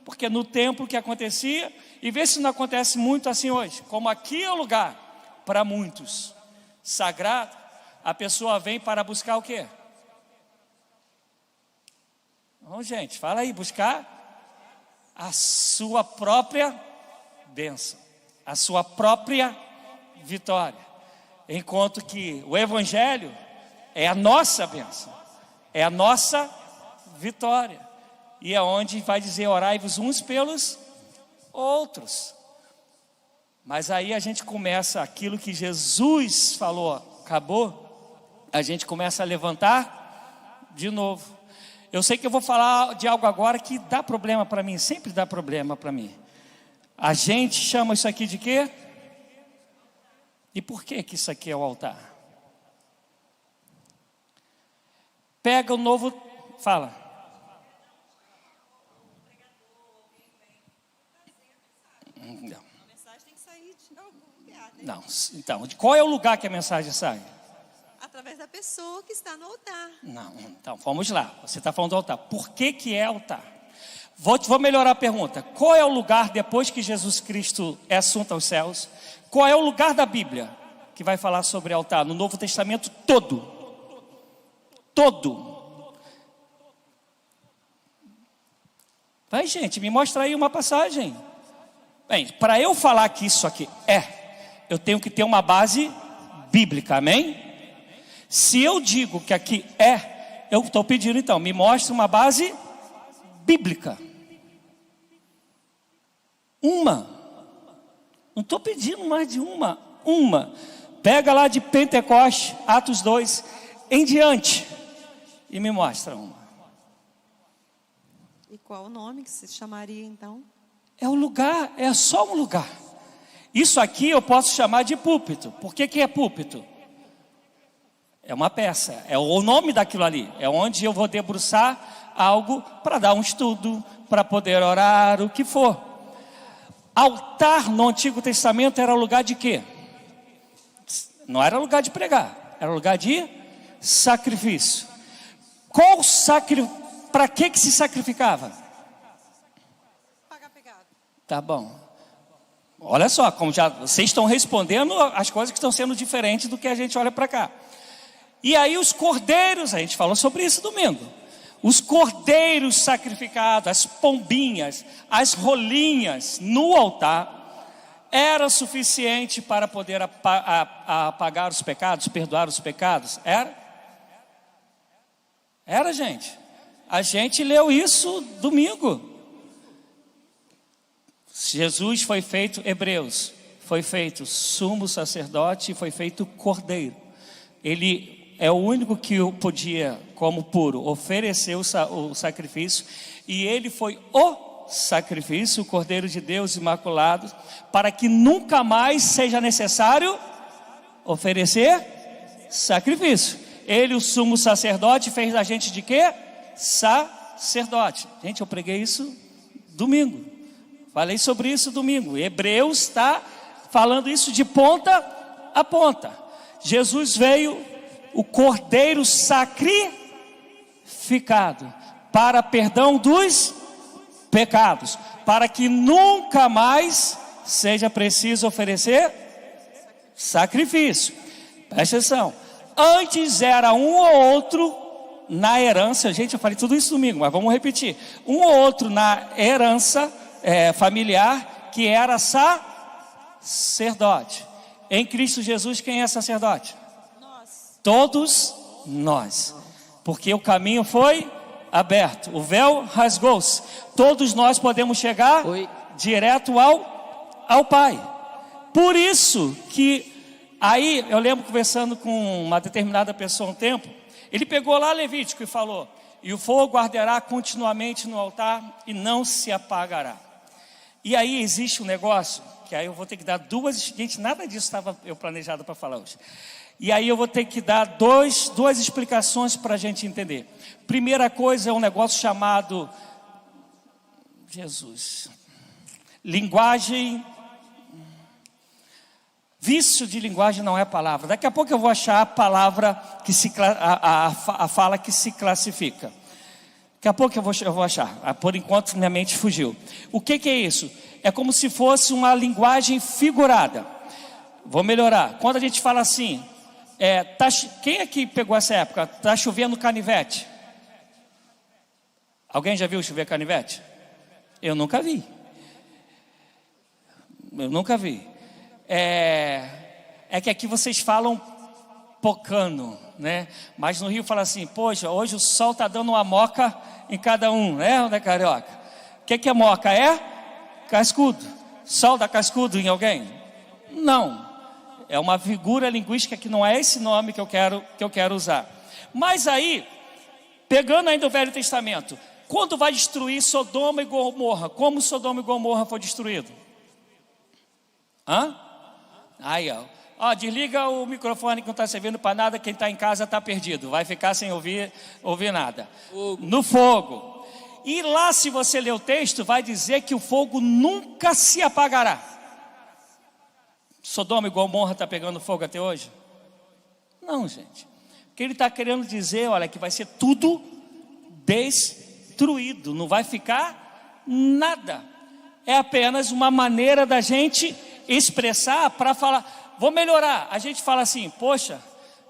Porque no templo que acontecia, e vê se não acontece muito assim hoje, como aqui é o lugar para muitos sagrado, a pessoa vem para buscar o quê? Vamos, gente, fala aí, buscar a sua própria bênção, a sua própria vitória. Enquanto que o Evangelho é a nossa bênção, é a nossa vitória. E é onde vai dizer, orai-vos uns pelos outros. Mas aí a gente começa aquilo que Jesus falou, acabou, a gente começa a levantar de novo. Eu sei que eu vou falar de algo agora que dá problema para mim, sempre dá problema para mim. A gente chama isso aqui de quê? E por que isso aqui é o altar? Pega o novo, fala. Não. A mensagem tem que sair de algum lugar, né? Não, então, qual é o lugar que a mensagem sai? Através da pessoa que está no altar. Não, então vamos lá, você está falando do altar. Por que é altar? Vou melhorar a pergunta. Qual é o lugar depois que Jesus Cristo é assunto aos céus? Qual é o lugar da Bíblia que vai falar sobre altar? No Novo Testamento todo. Vai, gente, me mostra aí uma passagem. Bem, para eu falar que isso aqui eu tenho que ter uma base bíblica, amém? Se eu digo que aqui eu estou pedindo então, me mostre uma base bíblica. Uma. Não estou pedindo mais de uma. Pega lá de Pentecoste, Atos 2, em diante, e me mostra uma. E qual o nome que se chamaria então? É o lugar, é só um lugar. Isso aqui eu posso chamar de púlpito. Por que é púlpito? É uma peça, é o nome daquilo ali. É onde eu vou debruçar algo para dar um estudo, para poder orar, o que for. Altar no Antigo Testamento era lugar de quê? Não era lugar de pregar, era lugar de sacrifício. Para que se sacrificava? Pagar pecado. Tá bom. Olha só, como já vocês estão respondendo as coisas que estão sendo diferentes do que a gente olha para cá. E aí os cordeiros, a gente falou sobre isso domingo. Os cordeiros sacrificados, as pombinhas, as rolinhas no altar, era suficiente para poder apagar os pecados, perdoar os pecados? Era, gente. A gente leu isso domingo. Jesus foi feito, Hebreus, foi feito sumo sacerdote e foi feito cordeiro. Ele é o único que podia, como puro, oferecer o sacrifício. E ele foi o sacrifício, o Cordeiro de Deus imaculado, para que nunca mais seja necessário oferecer sacrifício. Ele, o sumo sacerdote, fez da gente de quê? Sacerdote. Gente, eu preguei isso domingo. Falei sobre isso domingo. Hebreus está falando isso de ponta a ponta. Jesus veio, o Cordeiro sacrificado, para perdão dos pecados, para que nunca mais seja preciso oferecer sacrifício. Presta atenção. Antes era um ou outro na herança. Gente, eu falei tudo isso domingo, mas vamos repetir. Um ou outro na herança familiar, que era sacerdote. Em Cristo Jesus, quem é sacerdote? Nós. Todos nós. Porque o caminho foi aberto, o véu rasgou-se. Todos nós podemos chegar direto ao Pai. Por isso que aí eu lembro conversando com uma determinada pessoa um tempo, ele pegou lá Levítico e falou: e o fogo arderá continuamente no altar e não se apagará. E aí existe um negócio, que aí eu vou ter que dar duas, gente, nada disso estava eu planejado para falar hoje. E aí eu vou ter que dar duas explicações para a gente entender. Primeira coisa é um negócio chamado linguagem Vício de linguagem não é palavra. Daqui a pouco eu vou achar a palavra que a fala que se classifica. Daqui a pouco eu vou achar. Por enquanto minha mente fugiu. O que é isso? É como se fosse uma linguagem figurada. Vou melhorar. Quando a gente fala assim, quem aqui pegou essa época? Está chovendo canivete. Alguém já viu chover canivete? Eu nunca vi. É que aqui vocês falam pocano, né? Mas no Rio fala assim, poxa, hoje o sol está dando uma moca em cada um, né, carioca? O que é moca? É cascudo. Sol dá cascudo em alguém? Não. É uma figura linguística que não é esse nome que eu quero usar. Mas aí, pegando ainda o Velho Testamento, quando vai destruir Sodoma e Gomorra, como Sodoma e Gomorra foi destruído? Aí, ó, desliga o microfone que não está servindo para nada, quem está em casa está perdido, vai ficar sem ouvir nada. No fogo. E lá, se você ler o texto, vai dizer que o fogo nunca se apagará. Sodoma e Gomorra está pegando fogo até hoje? Não, gente. O que ele está querendo dizer, olha, que vai ser tudo destruído, não vai ficar nada. É apenas uma maneira da gente expressar para falar, vou melhorar. A gente fala assim, poxa,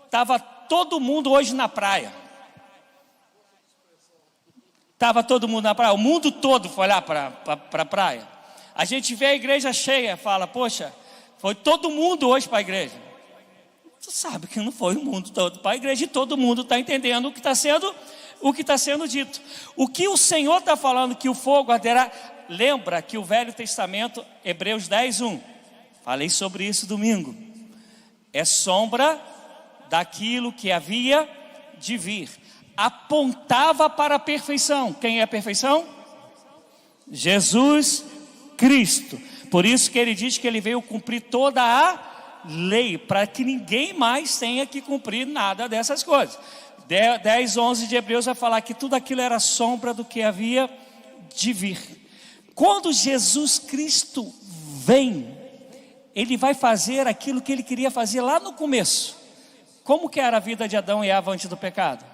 estava todo mundo hoje na praia. Estava todo mundo na praia, o mundo todo foi lá para a praia. A gente vê a igreja cheia, fala, poxa, foi todo mundo hoje para a igreja. Tu sabe que não foi o mundo todo para a igreja e todo mundo está entendendo o que está sendo dito. O que o Senhor está falando que o fogo arderá, lembra que o Velho Testamento, Hebreus 10:1, falei sobre isso domingo, é sombra daquilo que havia de vir, apontava para a perfeição. Quem é a perfeição? Jesus Cristo. Por isso que ele diz que ele veio cumprir toda a lei, para que ninguém mais tenha que cumprir nada dessas coisas. 10:11 de Hebreus vai falar que tudo aquilo era sombra do que havia de vir. Quando Jesus Cristo vem, ele vai fazer aquilo que ele queria fazer lá no começo. Como que era a vida de Adão e Eva antes do pecado?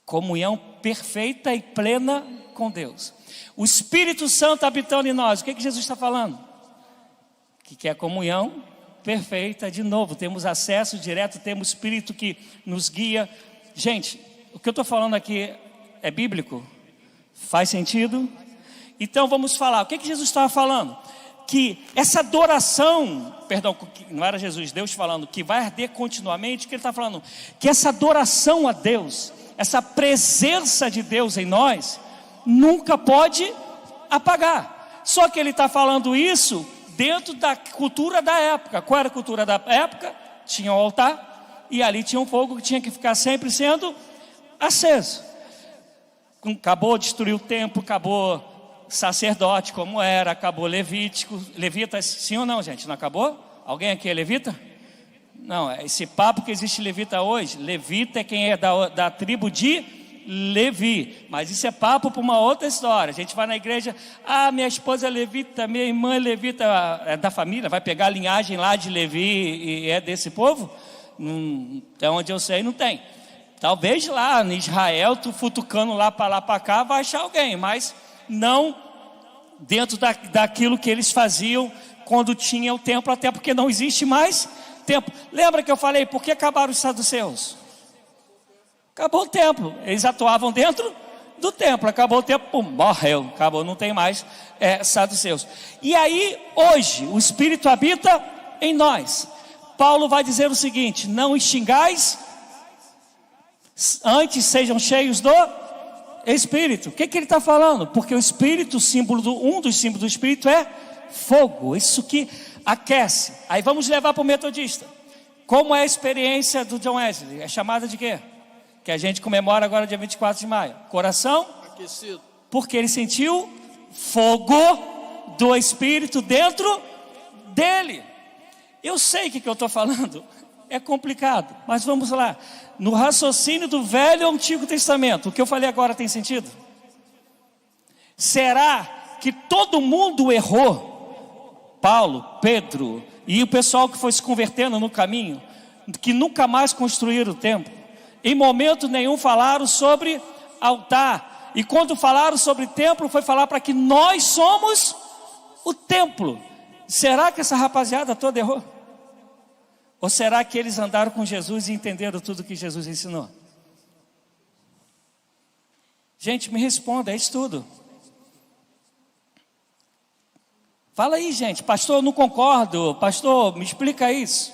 Comunhão perfeita e plena com Deus. O Espírito Santo habitando em nós. O que Jesus está falando? Que é comunhão perfeita. De novo, temos acesso direto, temos Espírito que nos guia. Gente, o que eu estou falando aqui é bíblico? Faz sentido? Então vamos falar. O que Jesus estava falando? Que essa adoração, não era Jesus, Deus falando, que vai arder continuamente. O que ele está falando? Que essa adoração a Deus, essa presença de Deus em nós, nunca pode apagar. Só que ele está falando isso dentro da cultura da época. Qual era a cultura da época? Tinha um altar e ali tinha um fogo que tinha que ficar sempre sendo aceso. Acabou, destruiu o templo, acabou sacerdote como era, acabou levítico, levitas, sim ou não, gente? Não acabou? Alguém aqui é levita? Não, esse papo que existe levita hoje, levita é quem é da tribo de Levi, mas isso é papo para uma outra história. A gente vai na igreja, minha esposa é levita, minha irmã é levita, é da família, vai pegar a linhagem lá de Levi e é desse povo? Até onde eu sei não tem. Talvez lá em Israel, tu futucando lá para cá, vai achar alguém, mas não dentro daquilo que eles faziam quando tinha o templo, até porque não existe mais templo. Lembra que eu falei, por que acabaram os saduceus? Acabou o templo, eles atuavam dentro do templo, acabou o templo, morreu, acabou, não tem mais saduceus. E aí, hoje, o Espírito habita em nós. Paulo vai dizer o seguinte, não extingais, antes sejam cheios do Espírito. O que ele está falando? Porque o Espírito, um dos símbolos do Espírito é fogo, isso que aquece. Aí vamos levar para o metodista. Como é a experiência do John Wesley? É chamada de quê? Que a gente comemora agora dia 24 de maio. Coração aquecido. Porque ele sentiu fogo do Espírito dentro dele. Eu sei o que eu estou falando. É complicado, mas vamos lá. No raciocínio do Velho e Antigo Testamento, o que eu falei agora tem sentido? Será que todo mundo errou Paulo, Pedro e o pessoal que foi se convertendo no caminho, que nunca mais construíram o templo, em momento nenhum falaram sobre altar. E quando falaram sobre templo, foi falar para que nós somos o templo. Será que essa rapaziada toda errou? Ou será que eles andaram com Jesus e entenderam tudo que Jesus ensinou? Gente, me responda, é isso tudo. Fala aí, gente. Pastor, eu não concordo. Pastor, me explica isso.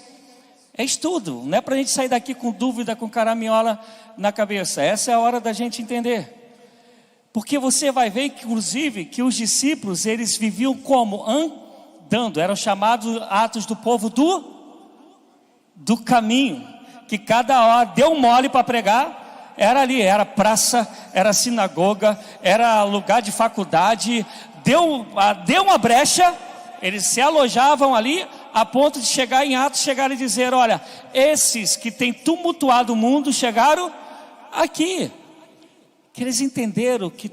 É estudo, não é para a gente sair daqui com dúvida, com caraminhola na cabeça. Essa é a hora da gente entender. Porque você vai ver, inclusive, que os discípulos, eles viviam como? Andando. Eram chamados atos do povo do caminho. Que cada hora deu mole para pregar, era ali, era praça, era sinagoga, era lugar de faculdade. Deu uma brecha, eles se alojavam ali, a ponto de chegar em Atos, chegaram e dizer: olha, esses que têm tumultuado o mundo chegaram aqui. Que eles entenderam que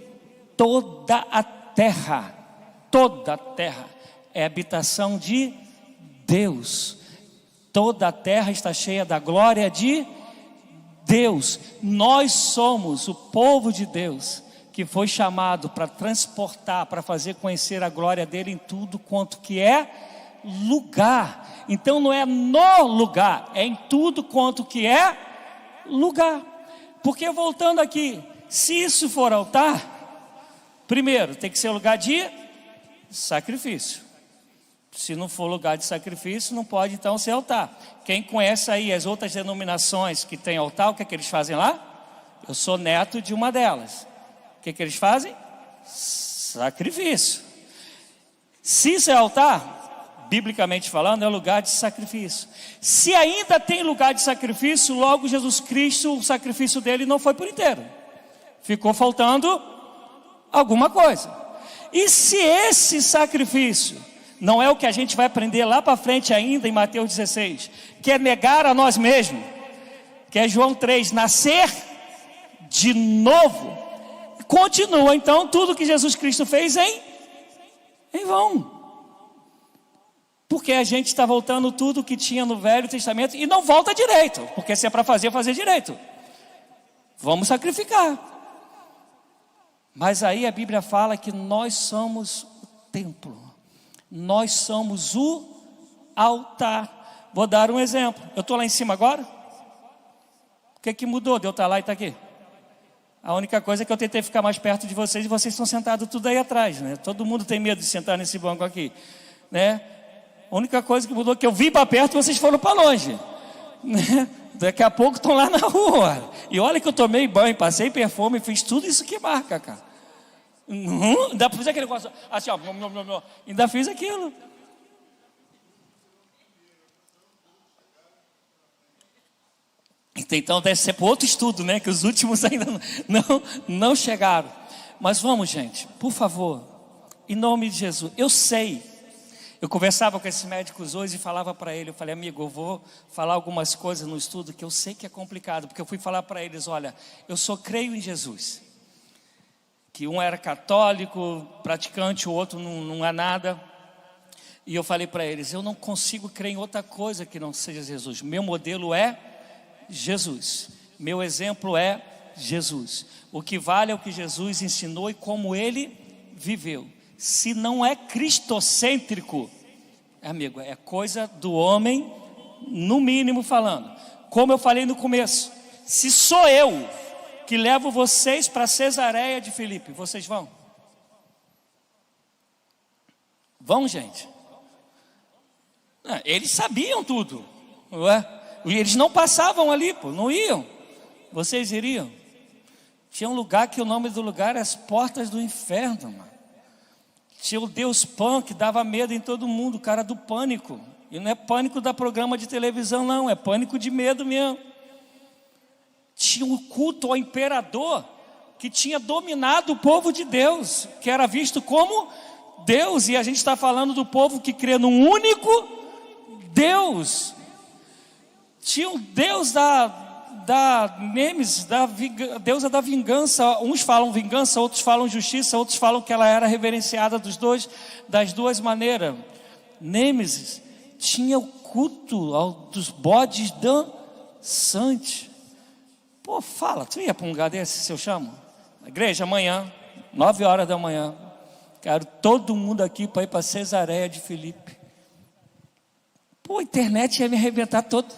toda a terra é habitação de Deus. Toda a terra está cheia da glória de Deus. Nós somos o povo de Deus, que foi chamado para transportar, para fazer conhecer a glória dele em tudo quanto que é lugar. Então não é no lugar, é em tudo quanto que é lugar. Porque voltando aqui, se isso for altar, primeiro tem que ser lugar de sacrifício. Se não for lugar de sacrifício, não pode então ser altar. Quem conhece aí as outras denominações que tem altar, o que é que eles fazem lá? Eu sou neto de uma delas. O que é que eles fazem? Sacrifício. Se isso é altar, biblicamente falando, é lugar de sacrifício. Se ainda tem lugar de sacrifício, logo Jesus Cristo, o sacrifício dele não foi por inteiro. Ficou faltando alguma coisa. E se esse sacrifício não é o que a gente vai aprender lá para frente ainda em Mateus 16, que é negar a nós mesmos, que é João 3, nascer de novo, continua então tudo que Jesus Cristo fez em vão. Porque a gente está voltando tudo que tinha no Velho Testamento e não volta direito, porque se é para fazer direito. Vamos sacrificar. Mas aí a Bíblia fala que nós somos o templo. Nós somos o altar. Vou dar um exemplo. Eu estou lá em cima agora. O que mudou de eu estar lá e estar aqui? A única coisa é que eu tentei ficar mais perto de vocês e vocês estão sentados tudo aí atrás, né? Todo mundo tem medo de sentar nesse banco aqui, né? A única coisa que mudou é que eu vim para perto e vocês foram para longe, né? Daqui a pouco estão lá na rua. E olha que eu tomei banho, passei perfume, fiz tudo isso que marca, cara. Ainda fiz aquele negócio assim, ó, ainda fiz aquilo. Então deve ser para outro estudo, né? Que os últimos ainda não chegaram. Mas vamos, gente, por favor, em nome de Jesus. Eu sei. Eu conversava com esses médicos hoje e falava para ele, eu falei: amigo, eu vou falar algumas coisas no estudo que eu sei que é complicado, porque eu fui falar para eles: olha, eu só creio em Jesus. Que um era católico, praticante, o outro não é nada. E eu falei para eles: eu não consigo crer em outra coisa que não seja Jesus. Meu modelo é Jesus. Meu exemplo é Jesus. O que vale é o que Jesus ensinou e como ele viveu. Se não é cristocêntrico, amigo, é coisa do homem, no mínimo falando. Como eu falei no começo, se sou eu que levo vocês para Cesareia de Filipe, vocês vão? Vão, gente? Eles sabiam tudo, não é? Eles não passavam ali, pô, não iam. Vocês iriam? Tinha um lugar que o nome do lugar é as portas do inferno, mano. Tinha o Deus Pan que dava medo em todo mundo, o cara do pânico. E não é pânico da programa de televisão, não, é pânico de medo mesmo. Tinha um culto ao imperador que tinha dominado o povo de Deus, que era visto como Deus. E a gente está falando do povo que crê num único Deus. Tinha o Deus da Nemes, deusa da vingança. Uns falam vingança, outros falam justiça, outros falam que ela era reverenciada das duas maneiras. Nêmesis tinha o culto dos bodes dançantes. Pô, fala, tu ia para um lugar desse, se eu chamo? Igreja, amanhã, 9 horas da manhã. Quero todo mundo aqui para ir para Cesareia de Filipe. Pô, a internet ia me arrebentar todo.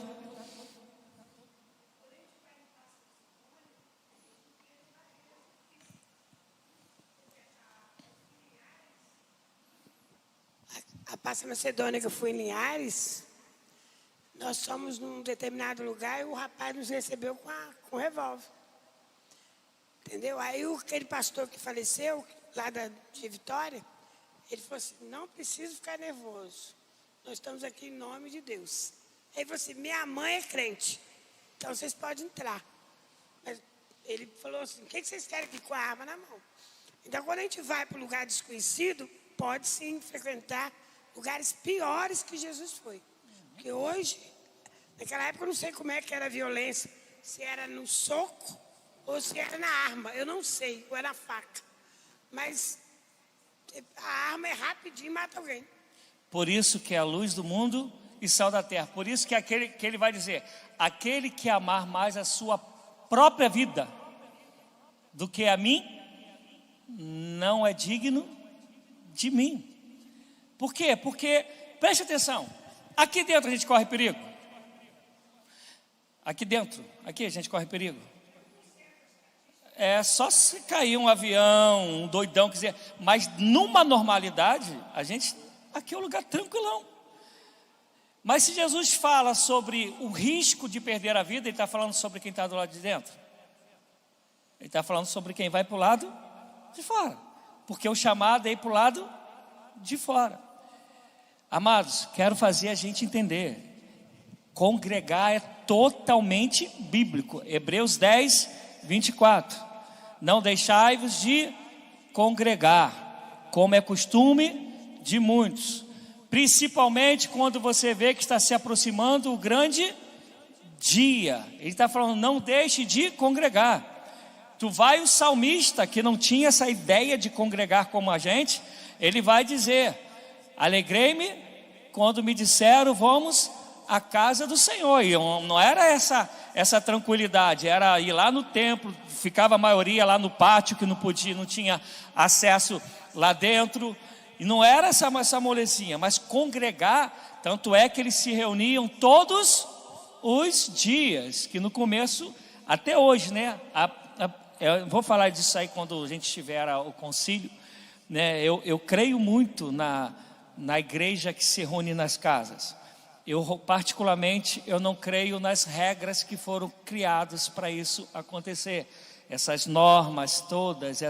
A Passa Macedônia que eu fui em Linhares, nós fomos num determinado lugar e o rapaz nos recebeu com revólver. Entendeu? Aí aquele pastor que faleceu, lá de Vitória, ele falou assim, não precisa ficar nervoso. Nós estamos aqui em nome de Deus. Aí ele falou assim, minha mãe é crente, então vocês podem entrar. Mas ele falou assim, o que vocês querem aqui com a arma na mão? Então, quando a gente vai para um lugar desconhecido, pode sim frequentar lugares piores que Jesus foi. Porque hoje, naquela época eu não sei como é que era a violência, se era no soco ou se era na arma, eu não sei, ou era na faca. Mas a arma é rapidinho e mata alguém. Por isso que é a luz do mundo e sal da terra. Por isso que que ele vai dizer, aquele que amar mais a sua própria vida do que a mim, não é digno de mim. Por quê? Porque, preste atenção, aqui dentro a gente corre perigo. Aqui dentro, aqui a gente corre perigo. É só se cair um avião, um doidão quiser, mas numa normalidade, a gente, aqui é um lugar tranquilão. Mas se Jesus fala sobre o risco de perder a vida, ele está falando sobre quem está do lado de dentro. Ele está falando sobre quem vai para o lado de fora. Porque o chamado é ir para o lado de fora. Amados, quero fazer a gente entender. Congregar é totalmente bíblico. Hebreus 10, 24. Não deixai-vos de congregar, como é costume de muitos. Principalmente quando você vê que está se aproximando o grande dia. Ele está falando, não deixe de congregar. Tu vai o salmista, que não tinha essa ideia de congregar como a gente, ele vai dizer, alegrei-me quando me disseram, vamos à casa do Senhor. E não era essa tranquilidade, era ir lá no templo, ficava a maioria lá no pátio, que não podia, não tinha acesso lá dentro. E não era essa molecinha, mas congregar, tanto é que eles se reuniam todos os dias, que no começo, até hoje, né? Eu vou falar disso aí quando a gente tiver o concílio, né? Eu creio muito na igreja que se reúne nas casas. Particularmente, eu não creio nas regras que foram criadas para isso acontecer. Essas normas todas,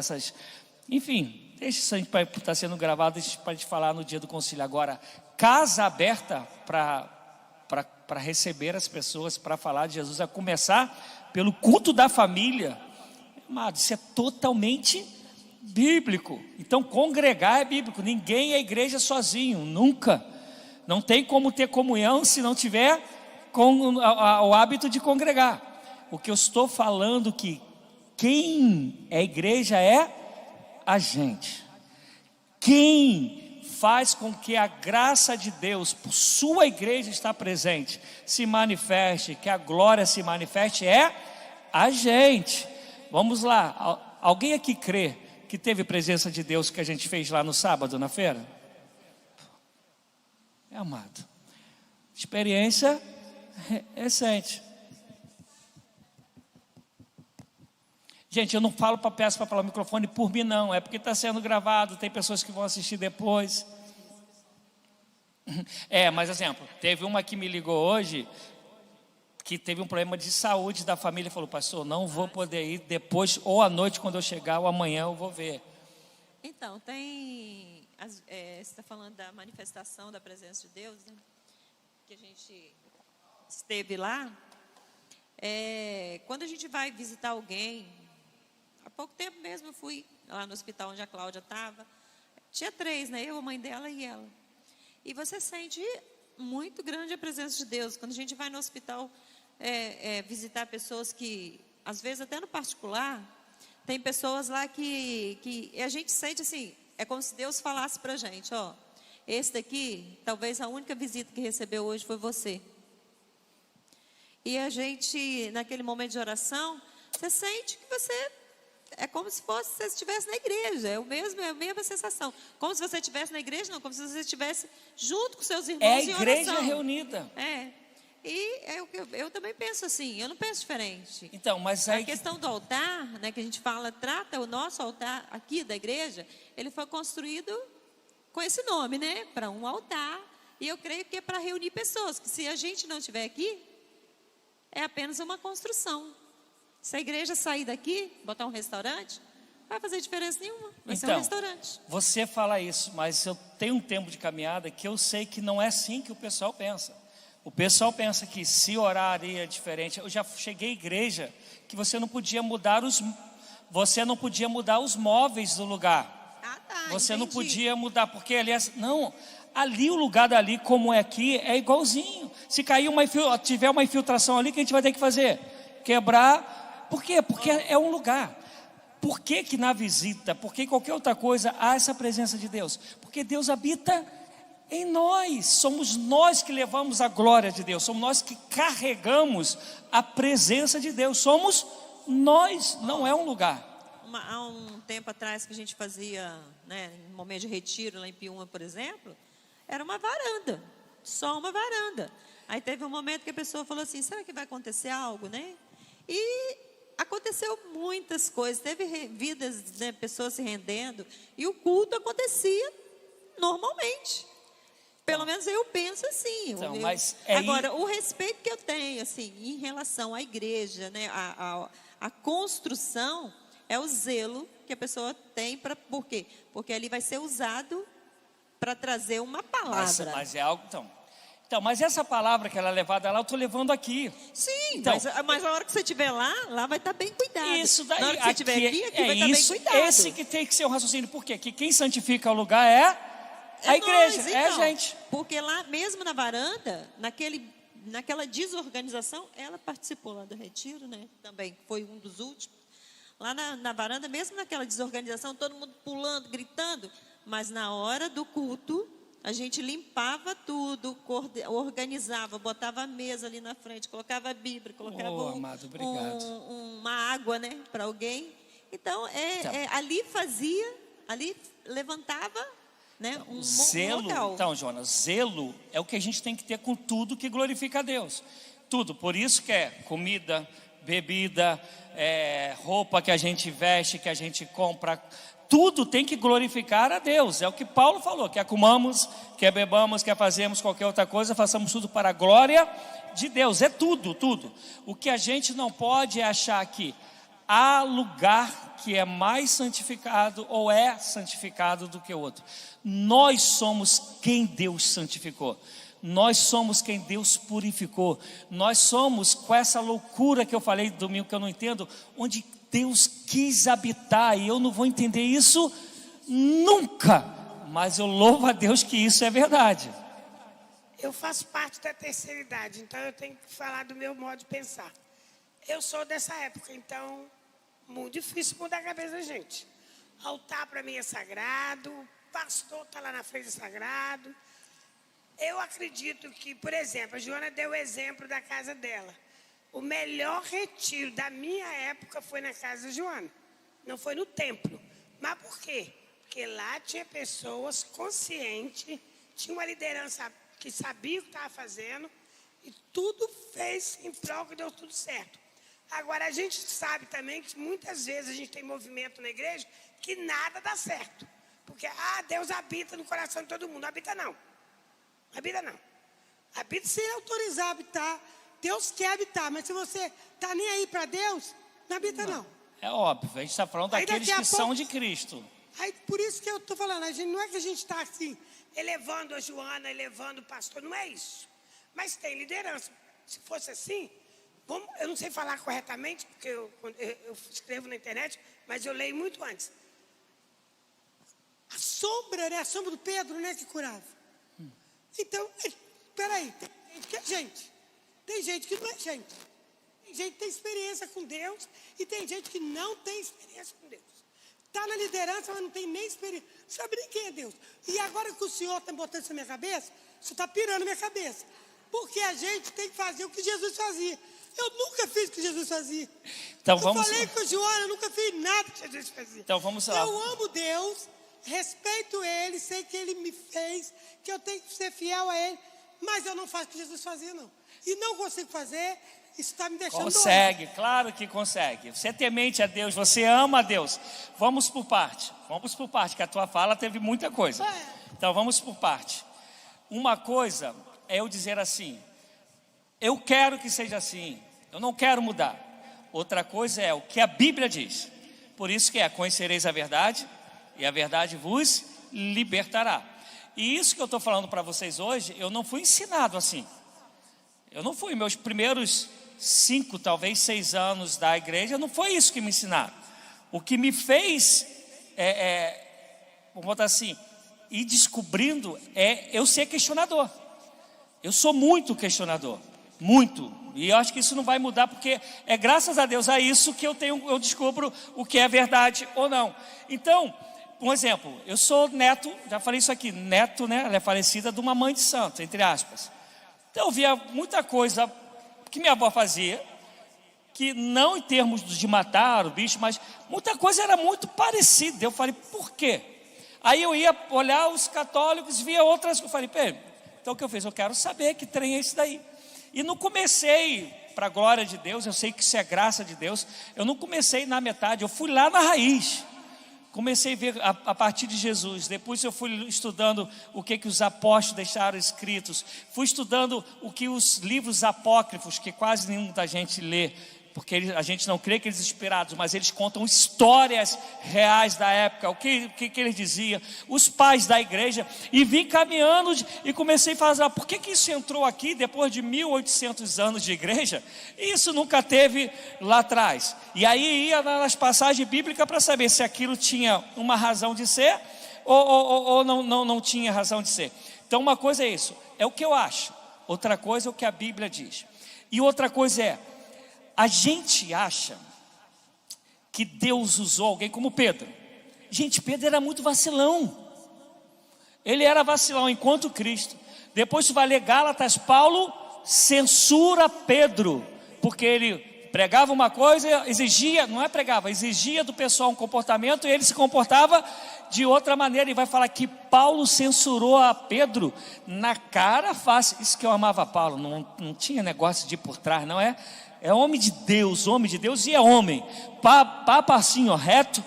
enfim... Deixa isso aí para estar sendo gravado, para a gente falar no dia do concílio. Agora, casa aberta para receber as pessoas, para falar de Jesus, a começar pelo culto da família. Amado, isso é totalmente bíblico. Então, congregar é bíblico. Ninguém é igreja sozinho, nunca. Não tem como ter comunhão se não tiver com o hábito de congregar. O que eu estou falando que quem é igreja é a gente. Quem faz com que a graça de Deus, por sua igreja estar presente, se manifeste, que a glória se manifeste, é a gente. Vamos lá, alguém aqui crê que teve presença de Deus que a gente fez lá no sábado, na feira? É, amado, experiência recente. Gente, eu não peço para falar o microfone por mim não, é porque está sendo gravado, tem pessoas que vão assistir depois. Mas exemplo, teve uma que me ligou hoje, que teve um problema de saúde da família, falou, pastor, não vou poder ir depois, ou à noite quando eu chegar, ou amanhã eu vou ver. Então, você está falando da manifestação da presença de Deus, né? Que a gente esteve lá. Quando a gente vai visitar alguém, há pouco tempo mesmo eu fui lá no hospital onde a Cláudia estava. Tinha 3, né? Eu, a mãe dela e ela. E você sente muito grande a presença de Deus. Quando a gente vai no hospital visitar pessoas que, às vezes até no particular, tem pessoas lá que a gente sente assim, é como se Deus falasse para a gente, ó, Esse daqui, talvez a única visita que recebeu hoje foi você. E a gente, naquele momento de oração, você sente que você... É como se você estivesse na igreja, é a mesma sensação. Como se você estivesse na igreja, não, como se você estivesse junto com seus irmãos em oração. É a igreja reunida. E eu também penso assim, eu não penso diferente. Então, mas aí... A questão do altar, né, que a gente fala, trata o nosso altar aqui da igreja, ele foi construído com esse nome, né, para um altar. E eu creio que é para reunir pessoas, que se a gente não estiver aqui, é apenas uma construção. Se a igreja sair daqui, botar um restaurante, não vai fazer diferença nenhuma. Vai ser um restaurante. Você fala isso, mas eu tenho um tempo de caminhada que eu sei que não é assim que o pessoal pensa. O pessoal pensa que se orar é diferente. Eu já cheguei à igreja que você não podia mudar os móveis do lugar. Você não podia mudar, porque aliás, não, ali o lugar dali, como é aqui, é igualzinho. Se cair tiver uma infiltração ali, o que a gente vai ter que fazer? Quebrar. Por quê? Porque é um lugar. Por que que na visita, por que qualquer outra coisa, há essa presença de Deus? Porque Deus habita em nós. Somos nós que levamos a glória de Deus. Somos nós que carregamos a presença de Deus. Somos nós, não é um lugar. Há um tempo atrás que a gente fazia, né, em momento de retiro lá em Piúma, por exemplo, era uma varanda, só uma varanda. Aí teve um momento que a pessoa falou assim, será que vai acontecer algo, né? E aconteceu muitas coisas, teve vidas, né, pessoas se rendendo, e o culto acontecia normalmente. Pelo menos eu penso assim. Então, agora, o respeito que eu tenho, assim, em relação à igreja, né, a construção, é o zelo que a pessoa tem para... Por quê? Porque ali vai ser usado para trazer uma palavra. Mas é algo... Então, mas essa palavra que ela é levada lá, eu estou levando aqui. Sim, então, mas na hora que você estiver lá vai estar bem cuidado. Isso daí, na hora que você estiver aqui vai estar bem cuidado. Esse que tem que ser o raciocínio. Por quê? Que quem santifica o lugar é a igreja, nós, é a gente. Porque lá mesmo na varanda, naquela desorganização, ela participou lá do retiro, né? Também foi um dos últimos. Lá na varanda, mesmo naquela desorganização, todo mundo pulando, gritando, mas na hora do culto, a gente limpava tudo, organizava, botava a mesa ali na frente, colocava a Bíblia, colocava amado, obrigado. uma água, né, para alguém. Então, ali levantava, né, um zelo, local. Então, Jonas, zelo é o que a gente tem que ter com tudo que glorifica a Deus. Tudo, por isso que é comida, bebida, roupa que a gente veste, que a gente compra, tudo tem que glorificar a Deus. É o que Paulo falou, quer comamos, quer bebamos, quer fazemos qualquer outra coisa, façamos tudo para a glória de Deus. É tudo, tudo. O que a gente não pode é achar que há lugar que é mais santificado ou é santificado do que o outro. Nós somos quem Deus santificou. Nós somos quem Deus purificou. Nós somos, com essa loucura que eu falei domingo, que eu não entendo, onde Deus quis habitar, e eu não vou entender isso nunca, mas eu louvo a Deus que isso é verdade. Eu faço parte da terceira idade, então eu tenho que falar do meu modo de pensar. Eu sou dessa época, então muito difícil mudar a cabeça da gente. Altar para mim é sagrado, o pastor está lá na frente é sagrado. Eu acredito que, por exemplo, a Joana deu o exemplo da casa dela. O melhor retiro da minha época foi na casa da Joana. Não foi no templo. Mas por quê? Porque lá tinha pessoas conscientes, tinha uma liderança que sabia o que estava fazendo e tudo fez em prol que deu tudo certo. Agora, a gente sabe também que muitas vezes a gente tem movimento na igreja que nada dá certo. Porque, Deus habita no coração de todo mundo. Habita não. Habita não. Habita sem autorizar a habitar. Deus quer habitar, mas se você está nem aí para Deus, não habita não. É óbvio, a gente está falando daqueles que são de Cristo. Aí, por isso que eu estou falando, não é que a gente está assim, elevando a Joana, elevando o pastor, não é isso. Mas tem liderança. Se fosse assim, eu não sei falar corretamente, porque eu escrevo na internet, mas eu leio muito antes. A sombra, né? A sombra do Pedro, né? Que curava. Então, peraí, tem gente. Tem gente que não é gente. Tem gente que tem experiência com Deus e tem gente que não tem experiência com Deus. Está na liderança, mas não tem nem experiência. Sabe nem quem é Deus. E agora que o Senhor está botando isso na minha cabeça, isso está pirando na minha cabeça. Porque a gente tem que fazer o que Jesus fazia. Eu nunca fiz o que Jesus fazia. Então, eu vamos falei lá. com o João, eu nunca fiz nada que Jesus fazia. Então vamos lá. Eu amo Deus, respeito Ele, sei que Ele me fez, que eu tenho que ser fiel a Ele, mas eu não faço o que Jesus fazia, não. E não consigo fazer, isso está me deixando Consegue, claro que consegue. Você é temente a Deus, você ama a Deus. Vamos por parte, que a tua fala teve muita coisa. Então vamos por parte. Uma coisa é eu dizer assim: eu quero que seja assim, eu não quero mudar. Outra coisa é o que a Bíblia diz. Por isso que conhecereis a verdade, e a verdade vos libertará. E isso que eu estou falando para vocês hoje, eu não fui ensinado assim. Eu não fui, meus primeiros 5, talvez 6 anos da igreja, não foi isso que me ensinaram. O que me fez, vamos botar assim, ir descobrindo eu ser questionador. Eu sou muito questionador, muito. E eu acho que isso não vai mudar, porque é graças a Deus a isso que eu descubro o que é verdade ou não. Então, um exemplo, eu sou neto, já falei isso aqui, neto, né? Ela é falecida de uma mãe de santo, entre aspas. Então eu via muita coisa que minha avó fazia, que não em termos de matar o bicho, mas muita coisa era muito parecida. Eu falei, por quê? Aí eu ia olhar os católicos, via outras, eu falei, então o que eu fiz? Eu quero saber que trem é esse daí. E não comecei, para a glória de Deus, eu sei que isso é graça de Deus, eu não comecei na metade, eu fui lá na raiz. Comecei a ver a partir de Jesus. Depois eu fui estudando o que os apóstolos deixaram escritos. Fui estudando o que os livros apócrifos, que quase nenhum da gente lê, porque a gente não crê que eles inspirados, mas eles contam histórias reais da época, o que eles diziam, os pais da igreja, e vim caminhando e comecei a falar, por que isso entrou aqui depois de 1800 anos de igreja? Isso nunca teve lá atrás. E aí ia nas passagens bíblicas para saber se aquilo tinha uma razão de ser ou não tinha razão de ser. Então uma coisa é isso, é o que eu acho, outra coisa é o que a Bíblia diz. E outra coisa a gente acha que Deus usou alguém como Pedro. Gente, Pedro era muito vacilão. Ele era vacilão enquanto Cristo. Depois tu vai ler Gálatas, Paulo censura Pedro, porque ele pregava uma coisa, exigia do pessoal um comportamento, e ele se comportava de outra maneira. E vai falar que Paulo censurou a Pedro na cara fácil. Isso que eu amava Paulo, não tinha negócio de ir por trás, não é? É homem de Deus e é homem, papa assim, reto.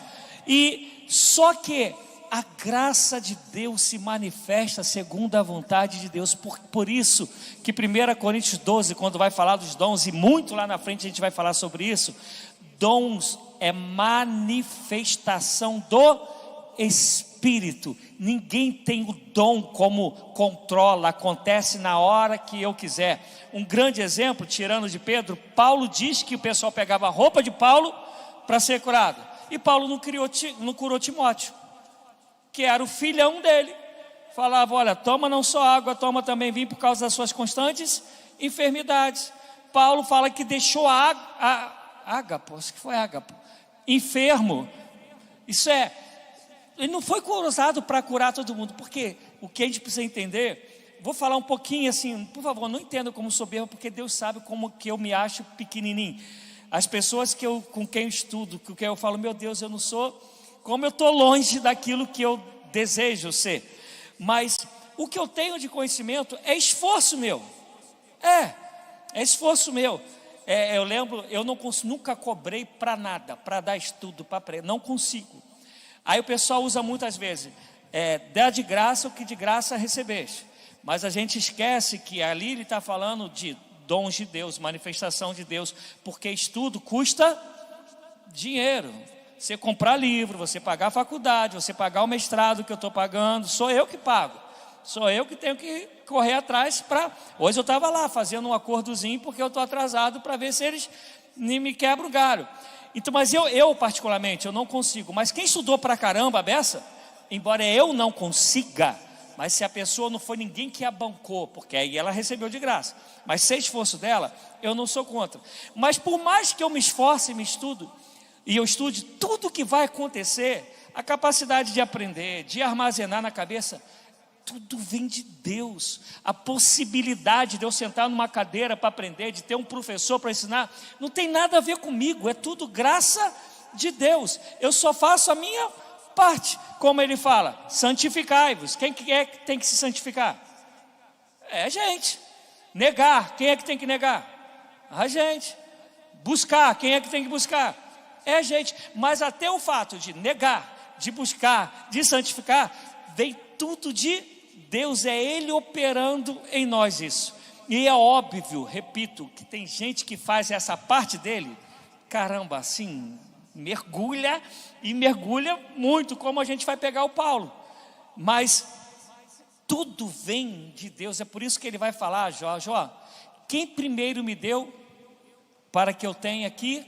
E só que a graça de Deus se manifesta segundo a vontade de Deus. Por isso que 1 Coríntios 12, quando vai falar dos dons, e muito lá na frente a gente vai falar sobre isso, dons é manifestação do Espírito. Ninguém tem o dom como controla, acontece na hora que eu quiser. Um grande exemplo, tirando de Pedro, Paulo diz que o pessoal pegava a roupa de Paulo para ser curado, e Paulo não curou Timóteo, que era o filhão dele. Falava, olha, toma não só água, toma também vinho, por causa das suas constantes enfermidades. Paulo fala que deixou Ágapo, acho que foi Ágapo, enfermo. Ele não foi usado para curar todo mundo, porque o que a gente precisa entender, vou falar um pouquinho assim, por favor, não entenda como soberbo, porque Deus sabe como que eu me acho pequenininho. As pessoas com quem eu estudo, com quem eu falo, meu Deus, eu não sou, como eu estou longe daquilo que eu desejo ser. Mas o que eu tenho de conhecimento é esforço meu, é esforço meu. Eu lembro, eu nunca cobrei para nada, para dar estudo, não consigo. Aí o pessoal usa muitas vezes, dá de graça o que de graça recebeste. Mas a gente esquece que ali ele está falando de dons de Deus, manifestação de Deus, porque estudo custa dinheiro. Você comprar livro, você pagar a faculdade, você pagar o mestrado que eu estou pagando, sou eu que pago. Sou eu que tenho que correr atrás para... Hoje eu estava lá fazendo um acordozinho, porque eu estou atrasado para ver se eles me quebram o galho. Então, mas eu particularmente, eu não consigo. Mas quem estudou pra caramba a beça, embora eu não consiga, mas se a pessoa não foi ninguém que a bancou, porque aí ela recebeu de graça, mas se é esforço dela, eu não sou contra. Mas por mais que eu me esforce e me estudo, e eu estude tudo que vai acontecer, a capacidade de aprender, de armazenar na cabeça, tudo vem de Deus. A possibilidade de eu sentar numa cadeira para aprender, de ter um professor para ensinar, não tem nada a ver comigo, é tudo graça de Deus. Eu só faço a minha parte, como ele fala, santificai-vos. Quem que é que tem que se santificar? É a gente. Negar, quem é que tem que negar? A gente. Buscar, quem é que tem que buscar? É a gente. Mas até o fato de negar, de buscar, de santificar, vem tudo de Deus, é Ele operando em nós isso. E é óbvio, repito, que tem gente que faz essa parte dele, caramba, assim, mergulha e mergulha muito, como a gente vai pegar o Paulo. Mas tudo vem de Deus, é por isso que ele vai falar, Jó, quem primeiro me deu para que eu tenha que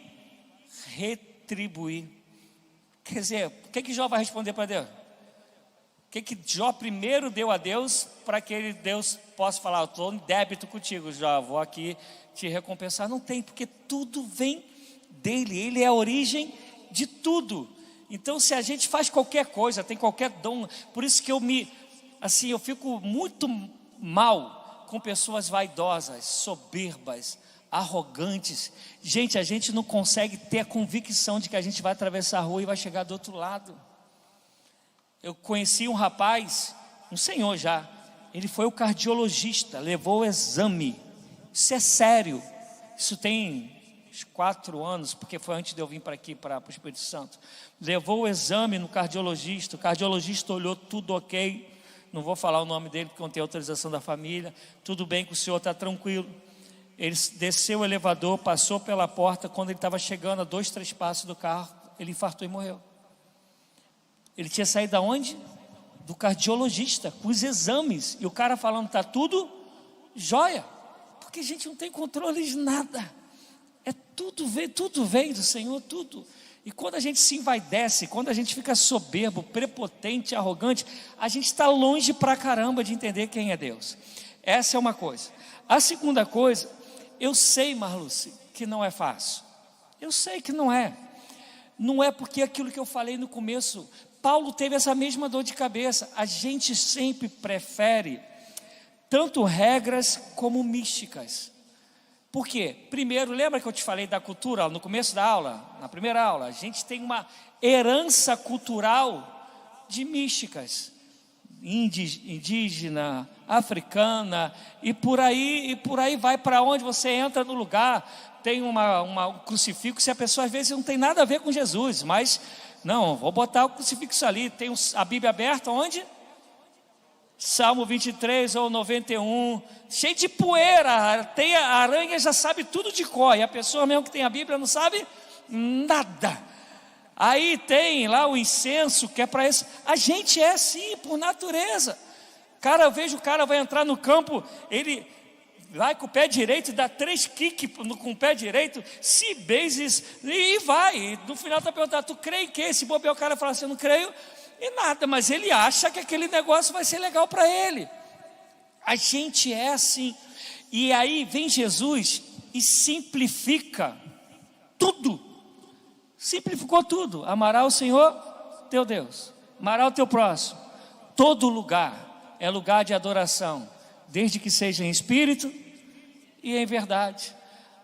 retribuir. Quer dizer, o que Jó vai responder para Deus? O que Jó primeiro deu a Deus para que Deus possa falar, eu estou em débito contigo, Jó, vou aqui te recompensar? Não tem, porque tudo vem dele, ele é a origem de tudo. Então se a gente faz qualquer coisa, tem qualquer dom, por isso que eu fico muito mal com pessoas vaidosas, soberbas, arrogantes. Gente, a gente não consegue ter a convicção de que a gente vai atravessar a rua e vai chegar do outro lado. Eu conheci um rapaz, um senhor já, ele foi o cardiologista, levou o exame, isso é sério, isso tem uns 4 anos, porque foi antes de eu vir para aqui, para o Espírito Santo. Levou o exame no cardiologista, o cardiologista olhou tudo ok, não vou falar o nome dele porque não tem autorização da família, tudo bem que o senhor está tranquilo. Ele desceu o elevador, passou pela porta, quando ele estava chegando a 2, 3 passos do carro, ele infartou e morreu. Ele tinha saído da onde? Do cardiologista, com os exames, e o cara falando, está tudo jóia, porque a gente não tem controle de nada, tudo vem do Senhor, tudo. E quando a gente se envaidece, quando a gente fica soberbo, prepotente, arrogante, a gente está longe pra caramba de entender quem é Deus. Essa é uma coisa. A segunda coisa, eu sei, Marluce, que não é fácil. Eu sei que não é. Não é porque aquilo que eu falei no começo, Paulo teve essa mesma dor de cabeça. A gente sempre prefere tanto regras como místicas. Por quê? Primeiro, lembra que eu te falei da cultura no começo da aula? Na primeira aula, a gente tem uma herança cultural de místicas. Indígena, africana, e por aí vai. Para onde você entra no lugar, tem um crucifixo, e a pessoa às vezes não tem nada a ver com Jesus, mas não, vou botar o crucifixo ali, tem a Bíblia aberta, onde? Salmo 23 ou 91, cheio de poeira, tem a aranha, já sabe tudo de cor, e a pessoa mesmo que tem a Bíblia não sabe nada. Aí tem lá o incenso, que é para isso. A gente é assim, por natureza. Cara, eu vejo o cara vai entrar no campo, ele vai com o pé direito, dá 3 kicks com o pé direito, 6 bases, e vai. E no final está perguntando, tu crê em quê? Se bobear o cara fala assim, eu não creio em nada, mas ele acha que aquele negócio vai ser legal para ele. A gente é assim. E aí vem Jesus e simplifica tudo. Simplificou tudo. Amará o Senhor teu Deus, amará o teu próximo. Todo lugar é lugar de adoração, desde que seja em espírito e em verdade.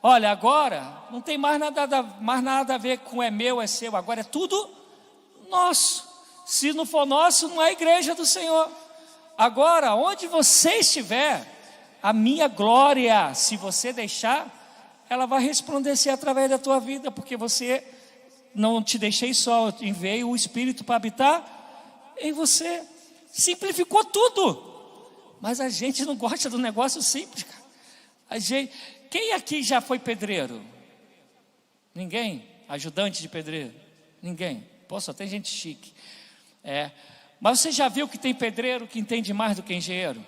Olha, agora não tem mais nada a ver com é meu, é seu. Agora é tudo nosso. Se não for nosso, não é a igreja do Senhor. Agora, onde você estiver, a minha glória, se você deixar, ela vai resplandecer através da tua vida, porque você não te deixei só, eu enviei o Espírito para habitar em você. Simplificou tudo, mas a gente não gosta do negócio simples, cara. Quem aqui já foi pedreiro? Ninguém? Ajudante de pedreiro? Ninguém? Pô, só tem gente chique. Mas você já viu que tem pedreiro que entende mais do que engenheiro?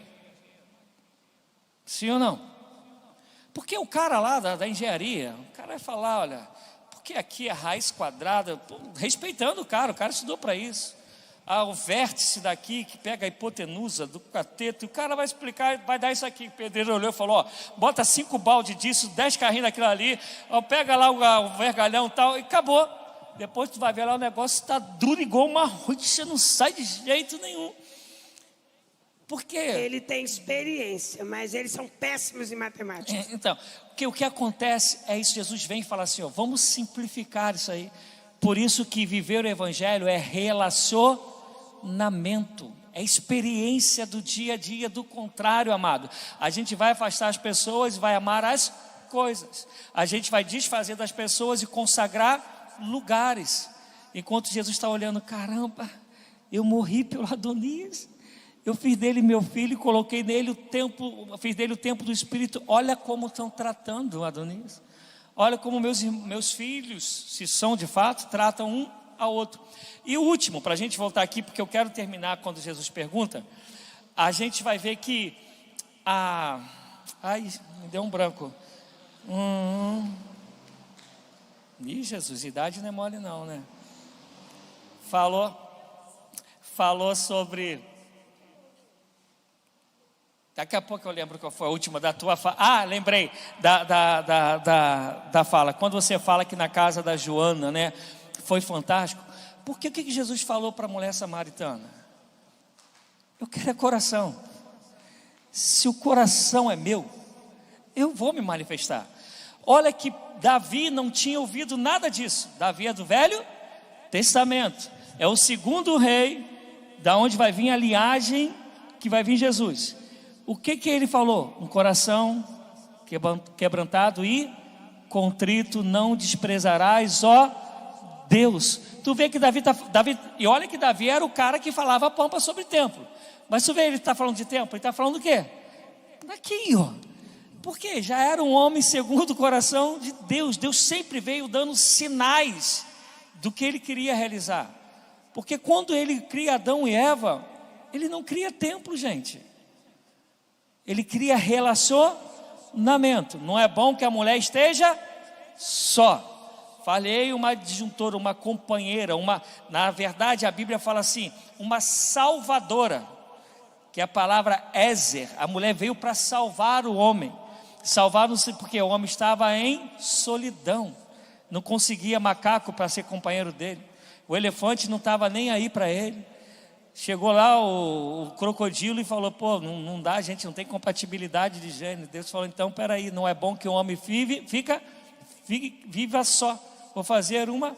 Sim ou não? Porque o cara lá da engenharia, o cara vai falar, olha, porque aqui é raiz quadrada, respeitando o cara estudou para isso. O vértice daqui que pega a hipotenusa do cateto, o cara vai explicar, vai dar isso aqui. O pedreiro olhou e falou, bota 5 balde disso, 10 carrinhos daquilo ali, pega lá o vergalhão e tal, e acabou. depois tu vai ver lá, o negócio está duro igual uma rocha, não sai de jeito nenhum. Por quê? Ele tem experiência, mas eles são péssimos em matemática. Então, o que acontece é isso, Jesus vem e fala assim, ó, vamos simplificar isso aí. Por isso que viver o evangelho é relacionamento, é experiência do dia a dia. Do contrário, amado, a gente vai afastar as pessoas e vai amar as coisas. A gente vai desfazer das pessoas e consagrar lugares. Enquanto Jesus está olhando, caramba, eu morri pelo Adonias. Eu fiz dele meu filho e coloquei nele o tempo, fiz dele o templo do Espírito. Olha como estão tratando o Adonias. Olha como meus filhos, se são de fato, tratam um ao outro. E o último, para a gente voltar aqui, porque eu quero terminar quando Jesus pergunta, a gente vai ver que ai, me deu um branco. Ih, Jesus, idade não é mole não, né? Falou sobre... Daqui a pouco eu lembro qual foi a última da tua fala. Lembrei da fala. Quando você fala que na casa da Joana, né, foi fantástico. Por que que Jesus falou para a mulher samaritana? Eu quero é coração. Se o coração é meu, eu vou me manifestar. Olha que Davi não tinha ouvido nada disso. Davi é do Velho Testamento. É o segundo rei, da onde vai vir a linhagem que vai vir Jesus. O que ele falou? Um coração quebrantado e contrito não desprezarás, ó Deus. Tu vê que Davi, e olha que Davi era o cara que falava pampa sobre templo. Mas tu vê, ele está falando de templo, ele está falando do quê? Daqui, ó. Porque já era um homem segundo o coração de Deus. Deus sempre veio dando sinais do que ele queria realizar. Porque quando ele cria Adão e Eva, ele não cria templo, gente. Ele cria relacionamento. Não é bom que a mulher esteja só. Falei uma disjuntora, uma companheira, na verdade a Bíblia fala assim, uma salvadora, que é a palavra Ezer. A mulher veio para salvar o homem. Salvar porque o homem estava em solidão. Não conseguia macaco para ser companheiro dele. O elefante não estava nem aí para ele. Chegou lá o crocodilo e falou, pô, não dá, gente, não tem compatibilidade de gênero. Deus falou, então, peraí, não é bom que o homem viva só. Vou fazer uma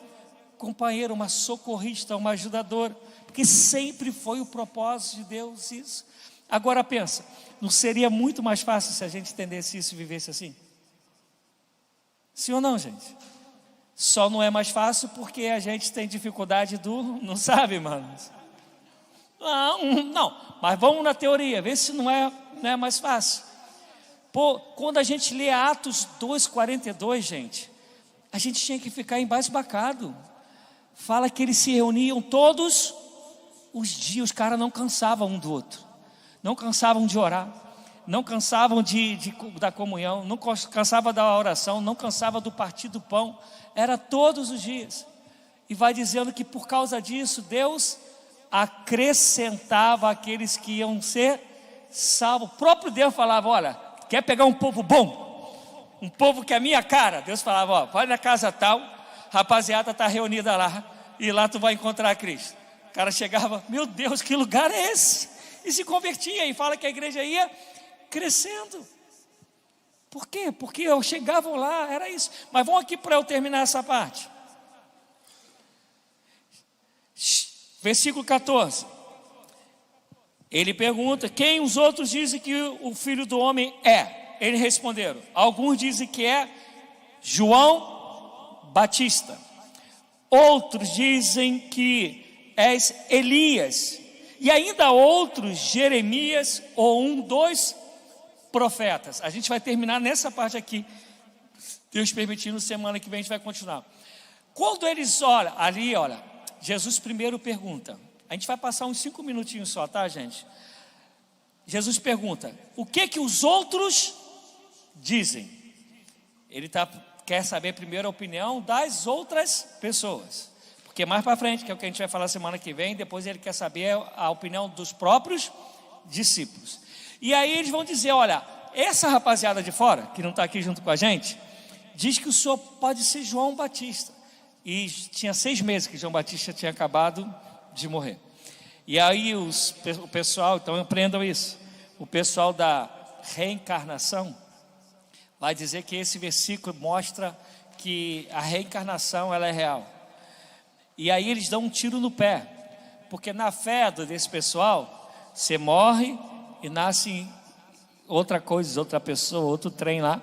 companheira, uma socorrista, uma ajudadora. Porque sempre foi o propósito de Deus isso. Agora pensa, não seria muito mais fácil se a gente entendesse isso e vivesse assim? Sim ou não, gente? Só não é mais fácil porque a gente tem dificuldade não sabe, manos? Não, mas vamos na teoria, ver se não é mais fácil. Pô, quando a gente lê Atos 2:42, gente, a gente tinha que ficar embasbacado. Fala que eles se reuniam todos os dias, os caras não cansavam um do outro, não cansavam de orar, não cansavam da comunhão, não cansavam da oração, não cansavam do partir do pão, era todos os dias. E vai dizendo que por causa disso, Deus acrescentava aqueles que iam ser salvos. O próprio Deus falava, olha, quer pegar um povo bom, um povo que é a minha cara? Deus falava, ó, vai na casa tal, rapaziada está reunida lá, e lá tu vai encontrar Cristo. O cara chegava, meu Deus, que lugar é esse? E se convertia, e fala que a igreja ia crescendo. Por quê? Porque chegavam lá, era isso. Mas vamos aqui para eu terminar essa parte. Versículo 14. Ele pergunta, quem os outros dizem que o filho do homem é? Eles responderam, alguns dizem que é João Batista. Outros dizem que és Elias. E ainda outros, Jeremias ou um dos profetas. A gente vai terminar nessa parte aqui. Deus permitindo, semana que vem a gente vai continuar. Quando eles olham, Jesus primeiro pergunta. A gente vai passar uns 5 minutinhos só, tá, gente? Jesus pergunta, o que os outros dizem? Ele quer saber primeiro a opinião das outras pessoas. Porque mais para frente, que é o que a gente vai falar semana que vem, depois ele quer saber a opinião dos próprios discípulos. E aí eles vão dizer, olha, essa rapaziada de fora, que não está aqui junto com a gente, diz que o senhor pode ser João Batista. e tinha 6 meses que João Batista tinha acabado de morrer. E aí o pessoal, então aprendam isso, o pessoal da reencarnação vai dizer que esse versículo mostra que a reencarnação ela é real. E aí eles dão um tiro no pé, porque na fé desse pessoal, você morre e nasce outra coisa, outra pessoa, outro trem lá.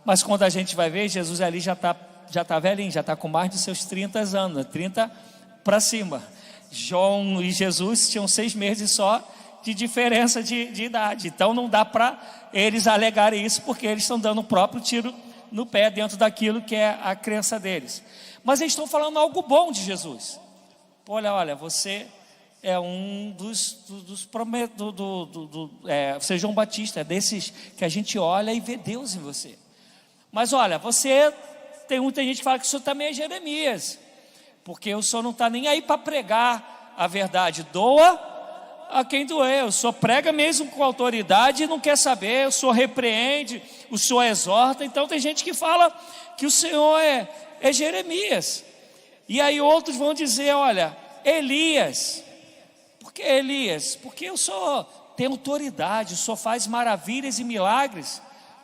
Mas quando a gente vai ver, Jesus ali já está velhinho, já está com mais de seus 30 anos, 30 para cima. João e Jesus tinham 6 meses só de diferença de idade. Então não dá para eles alegarem isso, porque eles estão dando o próprio tiro no pé dentro daquilo que é a crença deles. Mas eles estão falando algo bom de Jesus. Olha, você é um você é João Batista, é desses que a gente olha e vê Deus em você. Mas olha, tem muita gente que fala que o senhor também é Jeremias, porque o senhor não está nem aí para pregar a verdade. Doa a quem doer. O senhor prega mesmo com autoridade e não quer saber. O senhor repreende, o senhor exorta. Então tem gente que fala que o senhor é Jeremias. E aí outros vão dizer, olha, Elias. Por que Elias? Porque o senhor tem autoridade, o senhor faz maravilhas e milagres.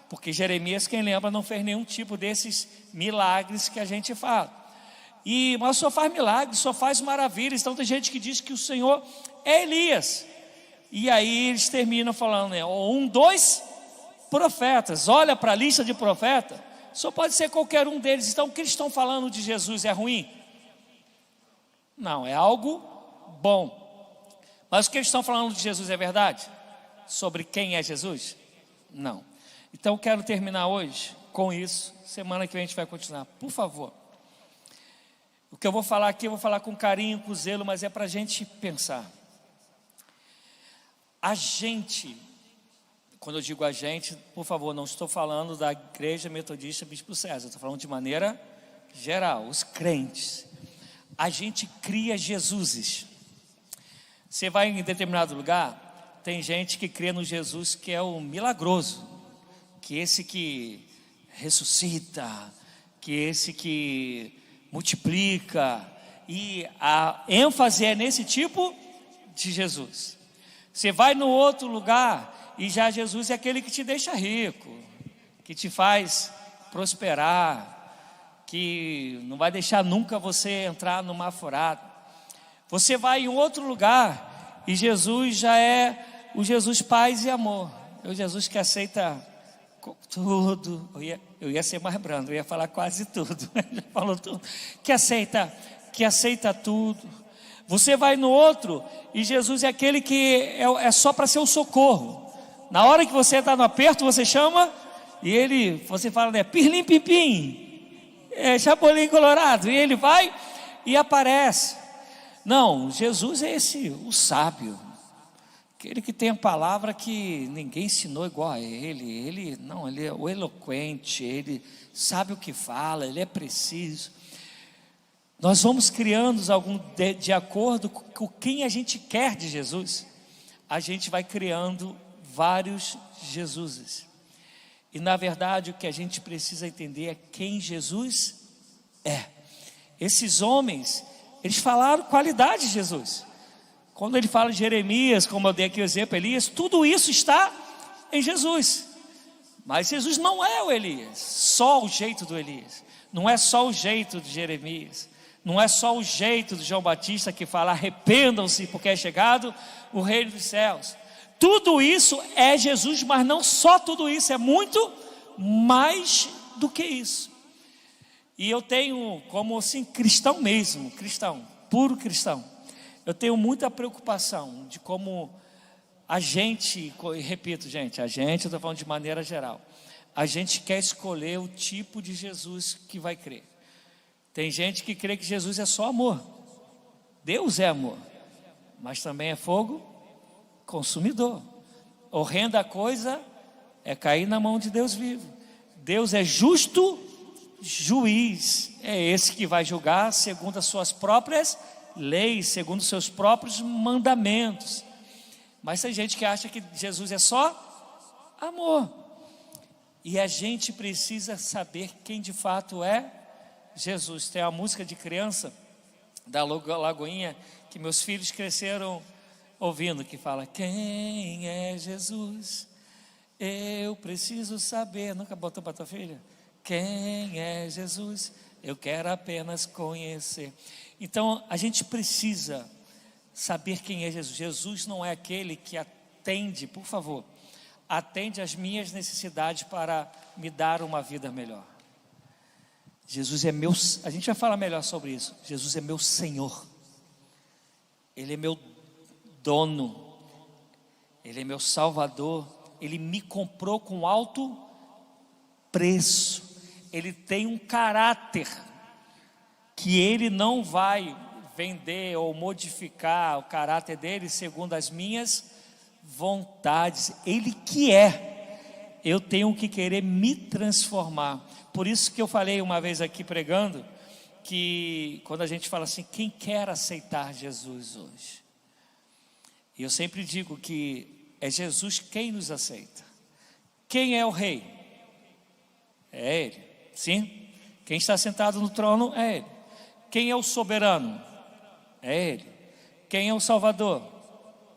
Porque Jeremias, quem lembra, não fez nenhum tipo desses milagres que a gente fala. Mas o senhor faz milagres, o senhor faz maravilhas. Então tem gente que diz que o senhor é Elias. E aí eles terminam falando, dois profetas. Olha para a lista de profetas, só pode ser qualquer um deles. Então o que eles estão falando de Jesus é ruim? Não, é algo bom. Mas o que eles estão falando de Jesus é verdade? Sobre quem é Jesus? Não. Então eu quero terminar hoje com isso. Semana que vem a gente vai continuar. Por favor. O que eu vou falar aqui, eu vou falar com carinho, com zelo, mas é para a gente pensar. A gente, quando eu digo a gente, por favor, não estou falando da Igreja Metodista Bispo César, estou falando de maneira geral, os crentes. A gente cria Jesuses. Você vai em determinado lugar, tem gente que crê no Jesus que é o milagroso, que esse que ressuscita, que esse que multiplica, e a ênfase é nesse tipo de Jesus. Você vai no outro lugar e já Jesus é aquele que te deixa rico, que te faz prosperar, que não vai deixar nunca você entrar numa furada. Você vai em outro lugar e Jesus já é o Jesus paz e amor, é o Jesus que aceita tudo. Eu ia ser mais brando, eu ia falar quase tudo. Já falou tudo. Que aceita tudo. Você vai no outro e Jesus é aquele que é só para ser o socorro. Na hora que você está no aperto, você chama e você fala, né, pirlim pipim, chapolim colorado, e ele vai e aparece. Não, Jesus é o sábio, aquele que tem a palavra que ninguém ensinou igual a ele. Ele é o eloquente, ele sabe o que fala, ele é preciso. Nós vamos criando de acordo com quem a gente quer de Jesus. A gente vai criando vários Jesuses. E na verdade o que a gente precisa entender é quem Jesus é. Esses homens, eles falaram qualidade de Jesus. Quando ele fala de Jeremias, como eu dei aqui o exemplo, Elias, tudo isso está em Jesus. Mas Jesus não é o Elias, só o jeito do Elias. Não é só o jeito de Jeremias. Não é só o jeito de João Batista que fala, arrependam-se porque é chegado o reino dos céus. Tudo isso é Jesus, mas não só tudo isso, é muito mais do que isso. E eu tenho, como assim, cristão mesmo, puro cristão, eu tenho muita preocupação de como a gente, e repito gente, eu estou falando de maneira geral, a gente quer escolher o tipo de Jesus que vai crer. Tem gente que crê que Jesus é só amor. Deus é amor, mas também é fogo consumidor. Horrenda coisa é cair na mão de Deus vivo. Deus é justo juiz, é esse que vai julgar segundo as suas próprias leis, segundo os seus próprios mandamentos. Mas tem gente que acha que Jesus é só amor. E a gente precisa saber quem de fato é Jesus. Tem a música de criança da Lagoinha que meus filhos cresceram ouvindo, que fala: quem é Jesus? Eu preciso saber. Nunca botou para tua filha? Quem é Jesus? Eu quero apenas conhecer. Então a gente precisa saber quem é Jesus. Jesus não é aquele que atende, por favor, atende às minhas necessidades para me dar uma vida melhor. Jesus é meu, a gente vai falar melhor sobre isso. Jesus é meu Senhor. Ele é meu dono. Ele é meu Salvador. Ele me comprou com alto preço. Ele tem um caráter que ele não vai vender ou modificar o caráter dele segundo as minhas vontades. Ele que é. Eu tenho que querer me transformar. Por isso que eu falei uma vez aqui pregando, que quando a gente fala assim, quem quer aceitar Jesus hoje? E eu sempre digo que é Jesus quem nos aceita. Quem é o rei? É Ele, sim. Quem está sentado no trono é Ele. Quem é o soberano? É Ele. Quem é o Salvador?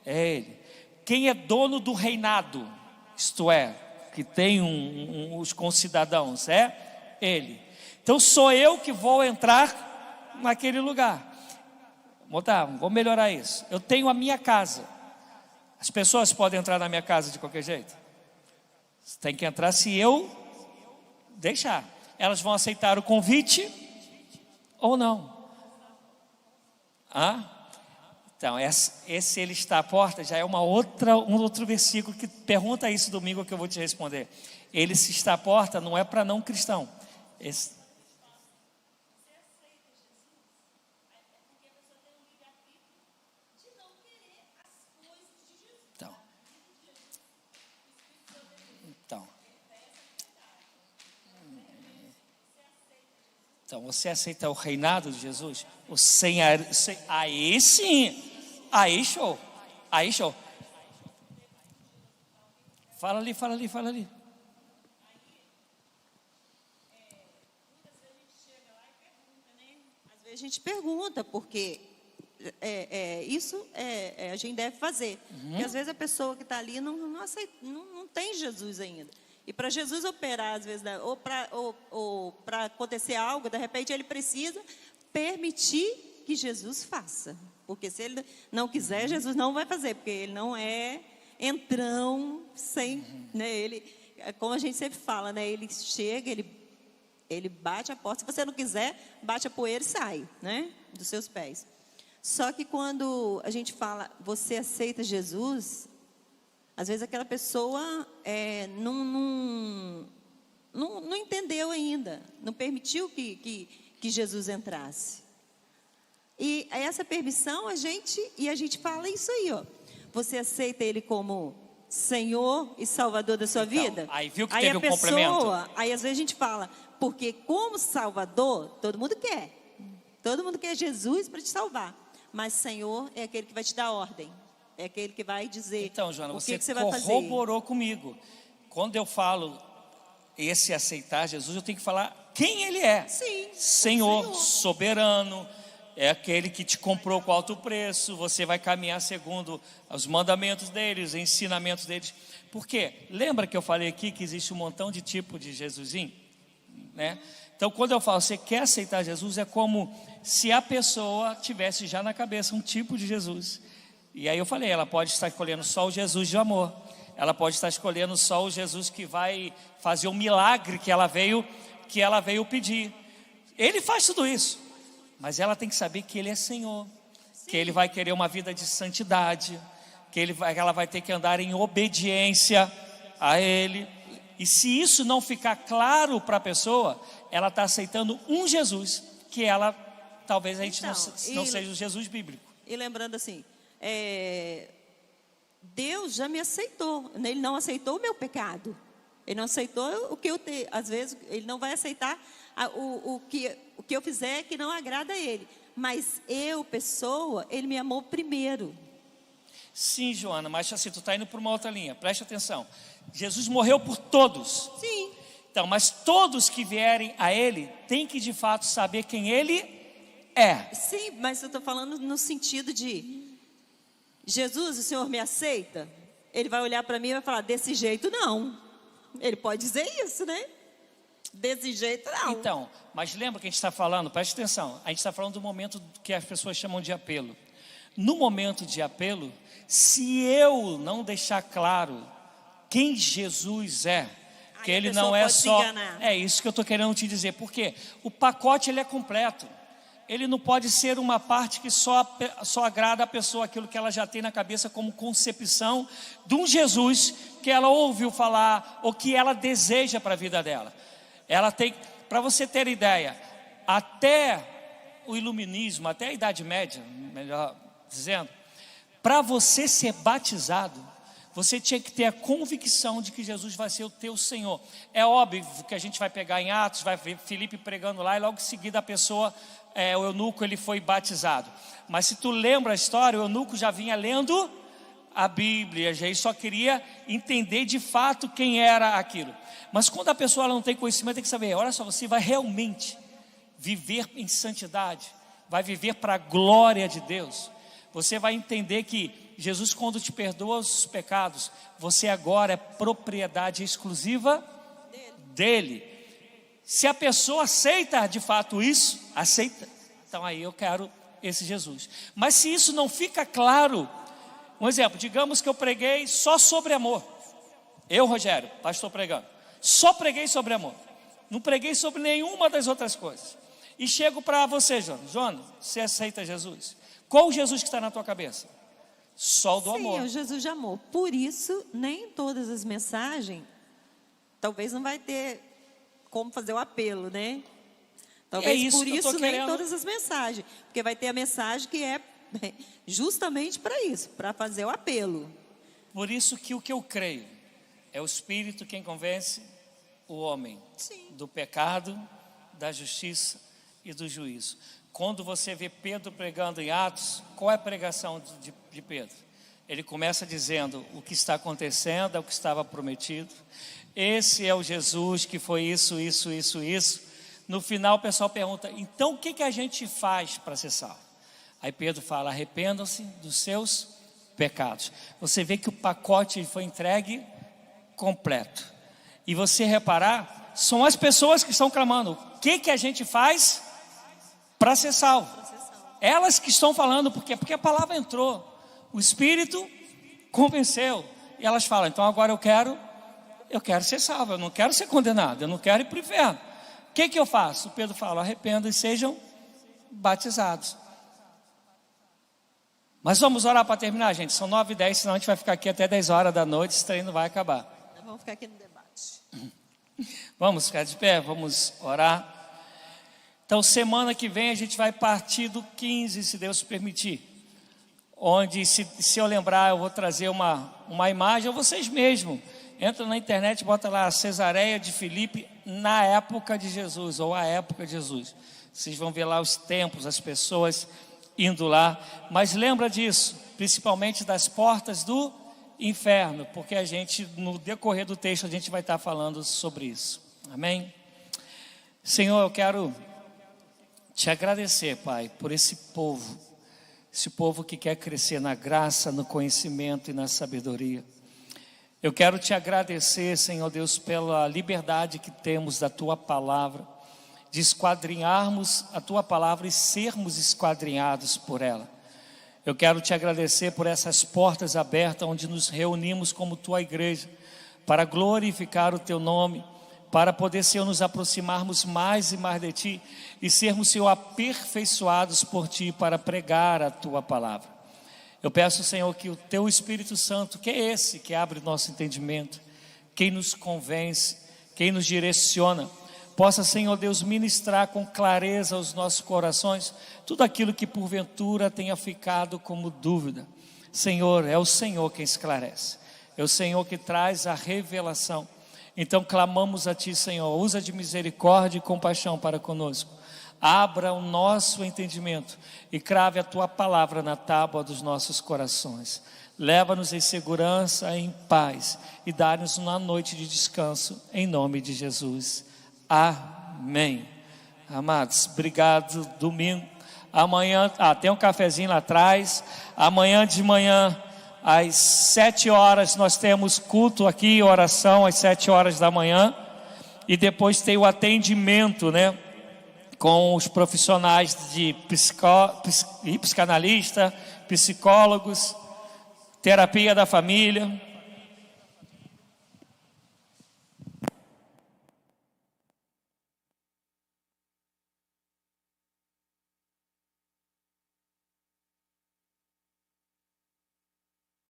É Ele. Quem é dono do reinado? Isto é, que tem os concidadãos, é Ele. Então sou eu que vou entrar naquele lugar. Vou melhorar isso. Eu tenho a minha casa. As pessoas podem entrar na minha casa de qualquer jeito? Tem que entrar se eu deixar. Elas vão aceitar o convite ou não? Então, esse Ele está à porta já é um outro versículo que pergunta isso domingo que eu vou te responder. Ele se está à porta não é para não cristão. Então, você aceita o reinado de Jesus? Aí sim, aí show. Fala ali. Às vezes a gente pergunta, porque isso a gente deve fazer. Porque às vezes a pessoa que está ali não tem Jesus ainda. E para Jesus operar, às vezes, ou para acontecer algo, de repente ele precisa permitir que Jesus faça. Porque se ele não quiser, Jesus não vai fazer, porque ele não é entrão sem, né? Ele, como a gente sempre fala, né? Ele chega, ele bate a porta. Se você não quiser, bate a poeira e sai, né? Dos seus pés. Só que quando a gente fala, você aceita Jesus, às vezes aquela pessoa não entendeu ainda, não permitiu que Jesus entrasse. E essa permissão a gente fala isso aí, ó. Você aceita Ele como Senhor e Salvador da sua vida? Aí viu que teve um complemento. Aí às vezes a gente fala, porque como Salvador, todo mundo quer. Todo mundo quer Jesus para te salvar. Mas Senhor é aquele que vai te dar ordem. É aquele que vai dizer. Então, Joana, o você que você vai fazer. Corroborou comigo. Quando eu falo esse aceitar Jesus, eu tenho que falar quem Ele é. Sim. Senhor, soberano, é aquele que te comprou com alto preço. Você vai caminhar segundo os mandamentos dele, os ensinamentos deles. Por quê? Lembra que eu falei aqui que existe um montão de tipo de Jesusinho? Né? Então, quando eu falo, você quer aceitar Jesus, é como se a pessoa tivesse já na cabeça um tipo de Jesus. E aí eu falei, ela pode estar escolhendo só o Jesus de amor. Ela pode estar escolhendo só o Jesus que vai fazer o milagre que ela veio pedir. Ele faz tudo isso. Mas ela tem que saber que Ele é Senhor. Sim. Que Ele vai querer uma vida de santidade. Que ela vai ter que andar em obediência a Ele. E se isso não ficar claro para a pessoa, ela está aceitando um Jesus, que ela, talvez a gente não seja o Jesus bíblico. E lembrando assim, Deus já me aceitou. Ele não aceitou o meu pecado. Ele não aceitou o que eu tenho. Às vezes Ele não vai aceitar o que eu fizer que não agrada a Ele. Mas eu, pessoa, Ele me amou primeiro. Sim, Joana, mas assim, tu está indo por uma outra linha. Preste atenção. Jesus morreu por todos. Sim. Então, mas todos que vierem a Ele têm que de fato saber quem Ele é. Sim, mas eu estou falando no sentido de: Jesus, o Senhor me aceita? Ele vai olhar para mim e vai falar: desse jeito não. Ele pode dizer isso, né? Desse jeito não. Então, mas lembra que a gente está falando, preste atenção, a gente está falando do momento que as pessoas chamam de apelo. No momento de apelo, se eu não deixar claro quem Jesus é, que a Ele pessoa não é pode se só... enganar. É isso que eu estou querendo te dizer, porque o pacote ele é completo. Ele não pode ser uma parte que só agrada a pessoa aquilo que ela já tem na cabeça como concepção de um Jesus que ela ouviu falar ou que ela deseja para a vida dela. Ela tem, para você ter ideia, até o iluminismo, até a Idade Média, melhor dizendo, para você ser batizado, você tinha que ter a convicção de que Jesus vai ser o teu Senhor. É óbvio que a gente vai pegar em Atos, vai ver Filipe pregando lá e logo em seguida a pessoa, o eunuco, ele foi batizado. Mas se tu lembra a história, o eunuco já vinha lendo a Bíblia, já só queria entender de fato quem era aquilo. Mas quando a pessoa ela não tem conhecimento, tem que saber, olha só, você vai realmente viver em santidade, vai viver para a glória de Deus. Você vai entender que Jesus, quando te perdoa os pecados, você agora é propriedade exclusiva dele. Se a pessoa aceita de fato isso, aceita, então aí eu quero esse Jesus. Mas se isso não fica claro, um exemplo, digamos que eu preguei só sobre amor. Eu, Rogério, pastor pregando, só preguei sobre amor, não preguei sobre nenhuma das outras coisas. E chego para você, Jonas, você aceita Jesus? Qual o Jesus que está na tua cabeça? Só o do amor. Sim, é o Jesus de amor. Por isso, nem todas as mensagens, talvez não vai ter como fazer o apelo, né? Talvez isso por que eu tô isso nem querendo. todas as mensagens. Porque vai ter a mensagem que é justamente para isso, para fazer o apelo. Por isso que o que eu creio é o Espírito quem convence o homem do pecado, da justiça e do juízo. Quando você vê Pedro pregando em Atos, qual é a pregação de Pedro? Ele começa dizendo o que está acontecendo, é o que estava prometido. Esse é o Jesus que foi isso. No final o pessoal pergunta, então o que a gente faz para ser salvo? Aí Pedro fala, arrependam-se dos seus pecados. Você vê que o pacote foi entregue completo. E você reparar, são as pessoas que estão clamando, o que a gente faz para ser salvo? Elas que estão falando, porque a palavra entrou, o Espírito convenceu, e elas falam, então agora eu quero ser salvo, eu não quero ser condenado, eu não quero ir para o inferno. O que eu faço? O Pedro fala, arrependam e sejam batizados. Mas vamos orar para terminar, gente, são 9h10, senão a gente vai ficar aqui até 10 horas da noite, esse treino vai acabar. Vamos ficar aqui no debate. Vamos ficar de pé, vamos orar. Então semana que vem a gente vai partir do 15, se Deus permitir. Onde se eu lembrar eu vou trazer uma imagem, ou vocês mesmos. Entra na internet, bota lá Cesareia de Filipe na época de Jesus, ou a época de Jesus. Vocês vão ver lá os templos, as pessoas indo lá. Mas lembra disso, principalmente das portas do inferno, porque a gente, no decorrer do texto, a gente vai estar falando sobre isso. Amém? Senhor, eu quero te agradecer, Pai, por esse povo que quer crescer na graça, no conhecimento e na sabedoria. Eu quero te agradecer, Senhor Deus, pela liberdade que temos da Tua Palavra, de esquadrinharmos a Tua Palavra e sermos esquadrinhados por ela. Eu quero te agradecer por essas portas abertas onde nos reunimos como Tua igreja, para glorificar o Teu nome, para poder, Senhor, nos aproximarmos mais e mais de Ti e sermos, Senhor, aperfeiçoados por Ti para pregar a Tua Palavra. Eu peço, Senhor, que o Teu Espírito Santo, que é esse que abre o nosso entendimento, quem nos convence, quem nos direciona, possa, Senhor Deus, ministrar com clareza aos nossos corações tudo aquilo que porventura tenha ficado como dúvida. Senhor, é o Senhor quem esclarece, é o Senhor que traz a revelação. Então clamamos a Ti, Senhor, usa de misericórdia e compaixão para conosco. Abra o nosso entendimento e crave a Tua palavra na tábua dos nossos corações. Leva-nos em segurança, em paz, e dá-nos uma noite de descanso, em nome de Jesus. Amém. Amados, obrigado. Domingo, amanhã, tem um cafezinho lá atrás. Amanhã de manhã, às 7 horas, nós temos culto aqui, oração às 7 horas da manhã. E depois tem o atendimento, né, com os profissionais de psicanalista, psicólogos, terapia da família.